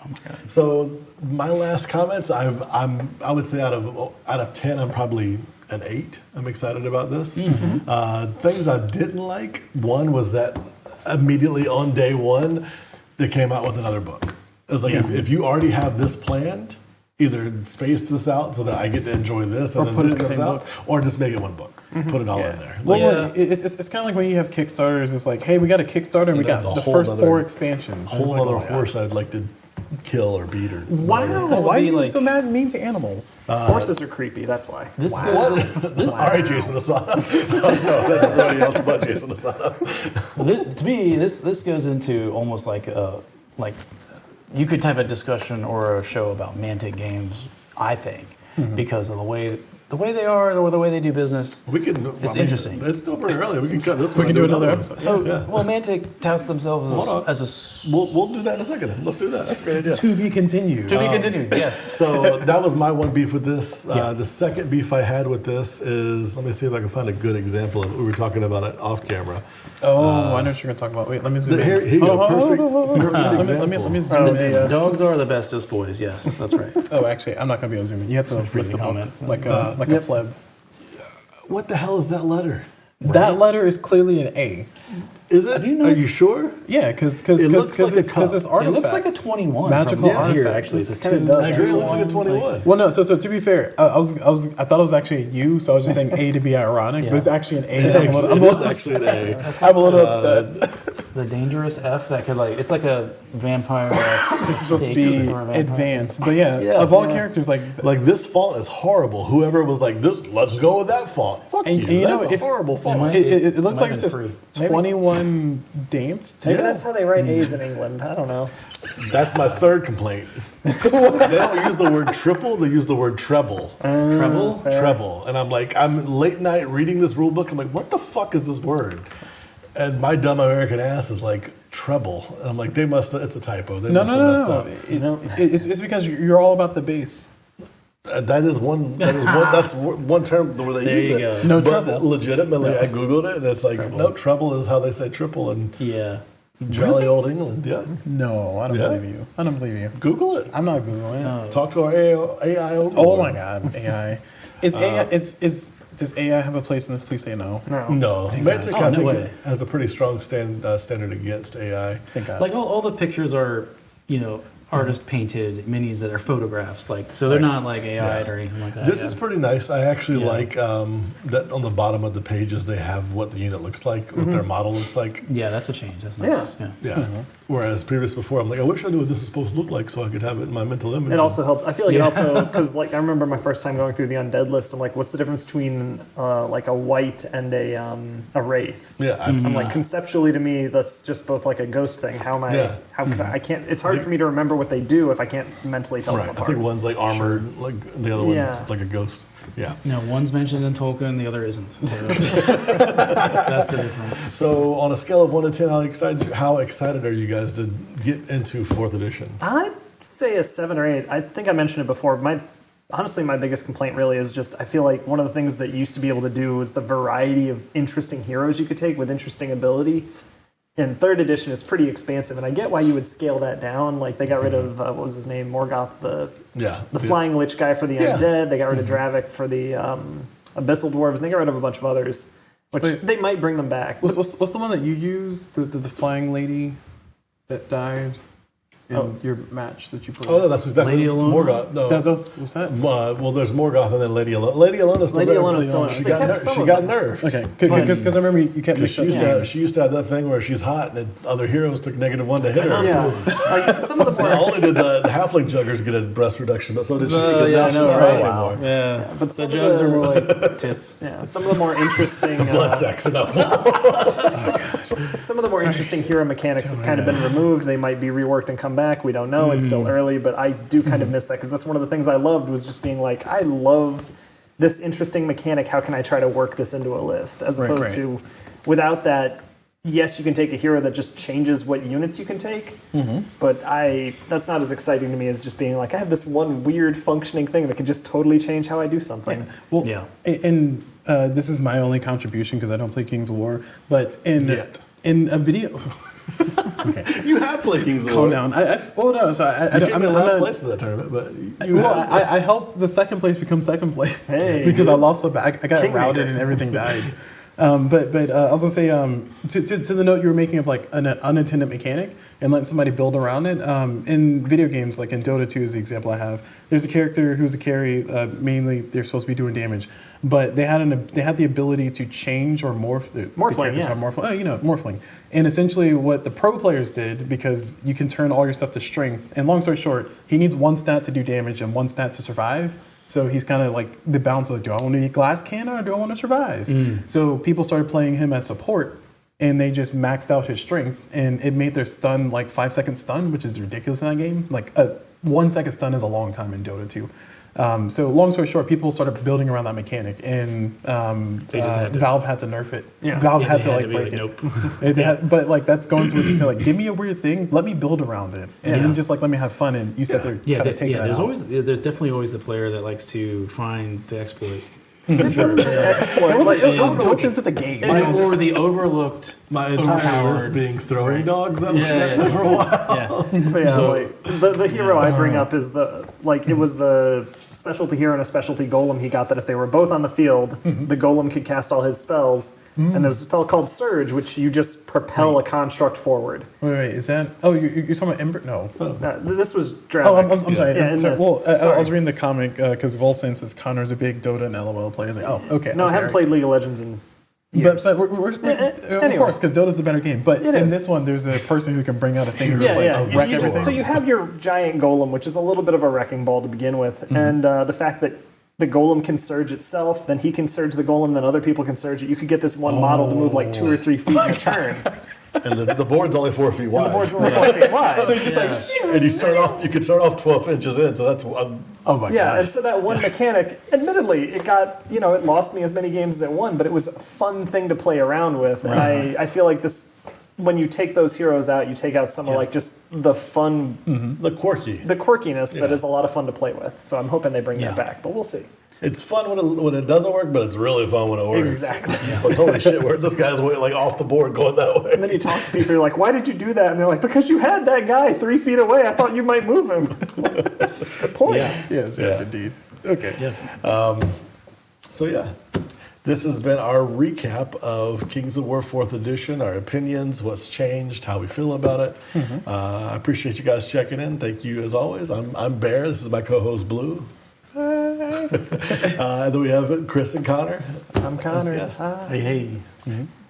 S4: my God.
S1: So my last comments, I would say out of 10, I'm probably an 8. I'm excited about this. Things I didn't like. One was that immediately on day one, they came out with another book. It was like if you already have this planned, either space this out so that I get to enjoy this and
S2: Or
S1: then
S2: put it
S1: this
S2: in the
S1: comes
S2: same
S1: out,
S2: book.
S1: or just make it one book. Put it all in there.
S2: Well,
S4: Yeah.
S2: it's kind of like when you have Kickstarters. It's like, hey, we got a Kickstarter and we got
S1: That's a
S2: the
S1: whole
S2: first
S1: other-
S2: 4 expansions.
S1: Whole
S2: It's like,
S1: other
S2: oh, yeah.
S1: horse I'd like to kill or beat or
S2: Wow,
S1: whatever.
S4: would
S2: why are
S4: be
S2: you
S4: like-
S2: so mean to animals?
S3: Horses are creepy, that's why.
S4: This goes. This
S1: All right, Jason Asada. No, that's everybody else but Jason Asada.
S4: To me, this goes into almost like you could have a discussion or a show about Mantic Games. I think because of the way they are or the way they do business.
S1: We can.
S4: It's interesting.
S1: It's still pretty early. We can cut this.
S2: We
S1: one
S2: can
S1: and
S2: do another
S1: one.
S2: episode.
S4: So,
S1: Yeah.
S4: well, Mantic touts themselves
S1: Hold on.
S4: as a
S1: We'll do that in a second. Then. Let's do that. That's a great idea.
S2: To be continued.
S4: to be continued. Yes.
S1: So that was my one beef with this.
S4: Yeah.
S1: The second beef I had with this is, let me see if I can find a good example of it. We were talking about it off camera.
S2: Oh, I know what you're going to talk about. Wait, let me zoom in.
S1: Here you go. Perfect
S2: Let
S1: example.
S2: me zoom in.
S4: Dogs are the bestest boys. Yes, that's right.
S2: Oh, actually, I'm not going to be able to zoom in. You have to lift
S4: reading
S2: the book
S4: comments.
S2: like a pleb.
S1: What the hell is that letter?
S2: That letter is clearly an A.
S1: Is it?
S4: you know
S1: Are
S4: it's-
S1: you sure?
S2: Yeah, because
S1: It looks like a
S2: it's
S1: cup.
S2: artifacts.
S4: It looks like a 21.
S2: Magical
S4: from here,
S2: artifacts.
S4: actually. It's a
S3: kinda
S4: 2.
S3: does.
S1: I agree. It looks like a 21.
S2: Well, no. So to be fair, I thought it was actually a U, so I was just saying A to be ironic, but it's actually an A. I'm a little
S1: It is actually an A.
S2: I'm a little upset.
S4: The dangerous F that could it's like a vampire.
S2: This is supposed to be advanced, but yeah,
S1: Yeah.
S2: of all
S4: Yeah.
S2: characters, like
S1: Like this font is horrible. Whoever was like, "This, let's go with that font." Fuck
S2: And-
S1: you.
S2: and you know,
S1: That's a
S2: if-
S1: horrible font.
S4: might-
S2: it looks
S4: might
S2: like it
S4: have
S2: says
S4: been free.
S2: 21 dance.
S3: Maybe
S1: Yeah.
S3: that's how they write A's in England. I don't know.
S1: That's my third complaint. They don't use the word triple; they use the word treble.
S4: Treble.
S1: Treble, and I'm like, I'm late night reading this rule book. I'm like, what the fuck is this word? And my dumb American ass is like treble, and I'm like, they must. It's a typo. They
S2: No,
S1: must have messed
S2: no.
S1: up.
S2: It's because you're all about the base.
S1: That is one. That's one term where they
S4: There
S1: use
S4: you
S1: it.
S4: go.
S2: No
S1: but
S2: treble.
S1: legitimately, I googled it, and it's like, no, treble is how they say triple in
S4: Yeah.
S1: jolly old England. Yeah,
S2: No, I don't
S1: Yeah?
S2: believe you. I don't believe you.
S1: Google it.
S2: I'm not googling it.
S1: Talk to our AI.
S2: Oh
S1: overlord.
S2: my god, AI. Is AI does AI have a place in this? Please say no.
S1: No, Mantic,
S4: Oh,
S1: I
S4: no
S1: think,
S4: way.
S1: has a pretty strong standard against AI.
S2: Thank God.
S4: Like all the pictures are, artist painted minis that are photographs. Like so they're not like AI or anything like that.
S1: This
S4: yeah.
S1: is pretty nice. I actually
S4: Yeah.
S1: like that on the bottom of the pages they have what the unit looks like, what their model looks like.
S4: Yeah, that's a change. That's nice. Yeah.
S1: Yeah. Whereas previous before, I'm like, I wish I knew what this is supposed to look like so I could have it in my mental image.
S3: It also helped. I feel like
S4: Yeah.
S3: it also because I remember my first time going through the undead list. I'm like, what's the difference between like a white and a wraith?
S1: Yeah,
S3: I'm like conceptually to me that's just both like a ghost thing. How am I?
S1: Yeah.
S3: How can I can't? It's hard for me to remember what they do if I can't mentally tell
S1: right.
S3: them
S1: I
S3: apart.
S1: think one's like armored, like the other
S3: Yeah.
S1: one's like a ghost. Yeah.
S4: No, one's mentioned in Tolkien, the other isn't. So that's the difference.
S1: So on a scale of 1 to 10, how excited are you guys to get into 4th edition?
S3: I'd say a 7 or 8. I think I mentioned it before. Honestly, my biggest complaint really is just I feel like one of the things that you used to be able to do was the variety of interesting heroes you could take with interesting abilities. And 3rd edition is pretty expansive, and I get why you would scale that down. Like they got rid of what was his name, Morgoth, the flying lich guy for the
S1: Yeah.
S3: undead. They got rid of Dravik for the Abyssal dwarves, and they got rid of a bunch of others, which
S2: Wait.
S3: they might bring them back.
S2: What's the one that you used? The flying lady that died. in your match that you put.
S1: Oh, no, that's exactly
S4: Lady Alona?
S1: Morgoth. No.
S2: What's that?
S1: Well, there's Morgoth and then Lady Alona. Lady Alona's still
S3: Lady
S1: there.
S3: Alona's still
S1: She
S3: there. They
S1: got,
S3: kept some
S1: she
S3: of
S1: got
S3: them.
S1: nerfed.
S2: Okay, because I remember you kept
S1: Because
S2: mixing up
S1: she used to have that thing where she's hot and then other heroes took -1 to hit her.
S3: Yeah, like some of the
S1: Not
S3: more,
S1: only did the halfling juggers get a breast reduction, but so did she
S4: Oh,
S1: because
S4: yeah,
S1: now
S4: I
S1: she's
S4: know,
S1: not
S4: right?
S1: hot
S3: Wow.
S1: anymore.
S4: Yeah,
S3: but
S4: the
S3: some of
S4: jugs
S3: the-
S4: are more like tits.
S3: yeah, some of the more interesting,
S1: Blood sacks enough.
S3: some of the more interesting hero mechanics have kind of been removed. They might be reworked and come back. We don't know. It's still early, but I do kind of miss that because that's one of the things I loved was just being like, I love this interesting mechanic. How can I try to work this into a list? As opposed to without that, yes, you can take a hero that just changes what units you can take, but that's not as exciting to me as just being like, I have this one weird functioning thing that can just totally change how I do something.
S2: Well,
S4: Yeah.
S2: and this is my only contribution because I don't play Kings of War, but
S1: Yet.
S2: in a video.
S1: You have played Kings of
S2: Calm
S1: War.
S2: down. Well, no. So I
S1: You came
S2: I'm
S1: in last
S2: not-
S1: place in that tournament, but you
S2: Well,
S1: have.
S2: I helped the second place become second place
S3: Hey.
S2: because I lost so bad. I got
S3: Kingmaker.
S2: routed and everything died. But I was gonna say to the note you were making of like an unintended mechanic and letting somebody build around it. In video games, like in Dota 2 is the example I have. There's a character who's a carry. Mainly, they're supposed to be doing damage, but they had the ability to change or morph. The
S3: Morphling,
S2: characters
S3: yeah.
S2: have morphling. And essentially, what the pro players did, because you can turn all your stuff to strength. And long story short, he needs one stat to do damage and one stat to survive. So he's kind of like the balance of, do I want to eat glass cannon or do I want to survive? So people started playing him as support, and they just maxed out his strength, and it made their stun like 5-second stun, which is ridiculous in that game. Like a 1 second stun is a long time in Dota 2. So long story short, people started building around that mechanic, and
S4: They just had to-
S2: Valve had to nerf it.
S3: Yeah.
S2: Valve
S4: Yeah,
S2: had
S4: they
S2: to
S4: had
S2: like
S4: to be
S2: break
S4: like,
S2: it.
S4: nope.
S2: But like that's going to what you said, like give me a weird thing, let me build around it, and then just like let me have fun. And you said they're kind of taking that
S4: there's
S2: out.
S4: there's definitely always the player that likes to find the exploit.
S2: It was built into the game.
S4: Or the overlooked.
S1: My entire
S4: overpowered.
S1: list being throwing
S4: Right.
S1: dogs. That was
S4: Yeah.
S1: for a while.
S4: Yeah.
S3: But yeah,
S4: So-
S3: like, the hero I bring up is it was the specialty hero and a specialty golem he got that if they were both on the field, the golem could cast all his spells. And there's a spell called Surge, which you just propel a construct forward.
S2: Wait, is that? Oh, you're talking about Ember? No.
S3: This was
S2: Oh,
S3: Dravic.
S2: I'm sorry.
S3: Yeah, in
S2: Sorry.
S3: this.
S2: Well, I
S3: Sorry.
S2: was reading the comic because Volson says Connor's a big Dota and LOL player. I was like, oh, okay.
S3: No, I
S2: okay.
S3: haven't played League of Legends in years.
S2: But we're of
S3: anyway.
S2: course, because Dota's the better game. But
S3: It
S2: in
S3: is.
S2: this one, there's a person who can bring out a thing and just
S3: Yeah,
S2: like
S3: yeah.
S2: wreck
S3: You just-
S2: everything.
S3: so you have your giant golem, which is a little bit of a wrecking ball to begin with, and the fact that the golem can surge itself, then he can surge the golem, then other people can surge it. You could get this one model to move like 2 or 3 feet in a turn.
S1: And the board's only 4 feet wide.
S3: The board's only 4 feet wide.
S2: So it's just like,
S1: and you could start off 12 inches in, so that's
S2: oh my
S3: Yeah, and
S2: god.
S3: so that one mechanic, admittedly, it lost me as many games as it won, but it was a fun thing to play around with. And I feel like this, when you take those heroes out, you take out some of like just the fun,
S1: the quirky.
S3: the quirkiness that
S1: Yeah.
S3: is a lot of fun to play with. So I'm hoping they bring that back, but we'll see.
S1: It's fun when it doesn't work, but it's really fun when it works.
S3: Exactly.
S1: It's like, holy shit, this guy's like off the board going that way.
S3: And then you talk to people, you're like, why did you do that? And they're like, because you had that guy 3 feet away. I thought you might move him. Good point.
S2: Yes, indeed. Okay.
S4: Yeah.
S1: So yeah, this has been our recap of Kings of War 4th Edition, our opinions, what's changed, how we feel about it. I appreciate you guys checking in. Thank you as always. I'm Bear. This is my co-host Blue. Then we have Chris and Connor.
S3: I'm Connor.
S1: guests.
S3: Hi.
S4: Hey.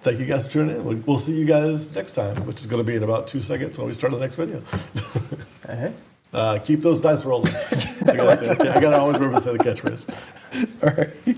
S1: Thank you guys for tuning in. We'll see you guys next time, which is going to be in about 2 seconds when we start the next video.
S3: Hey.
S1: Keep those dice rolling. I got to always remember to say the catchphrase.
S2: All right.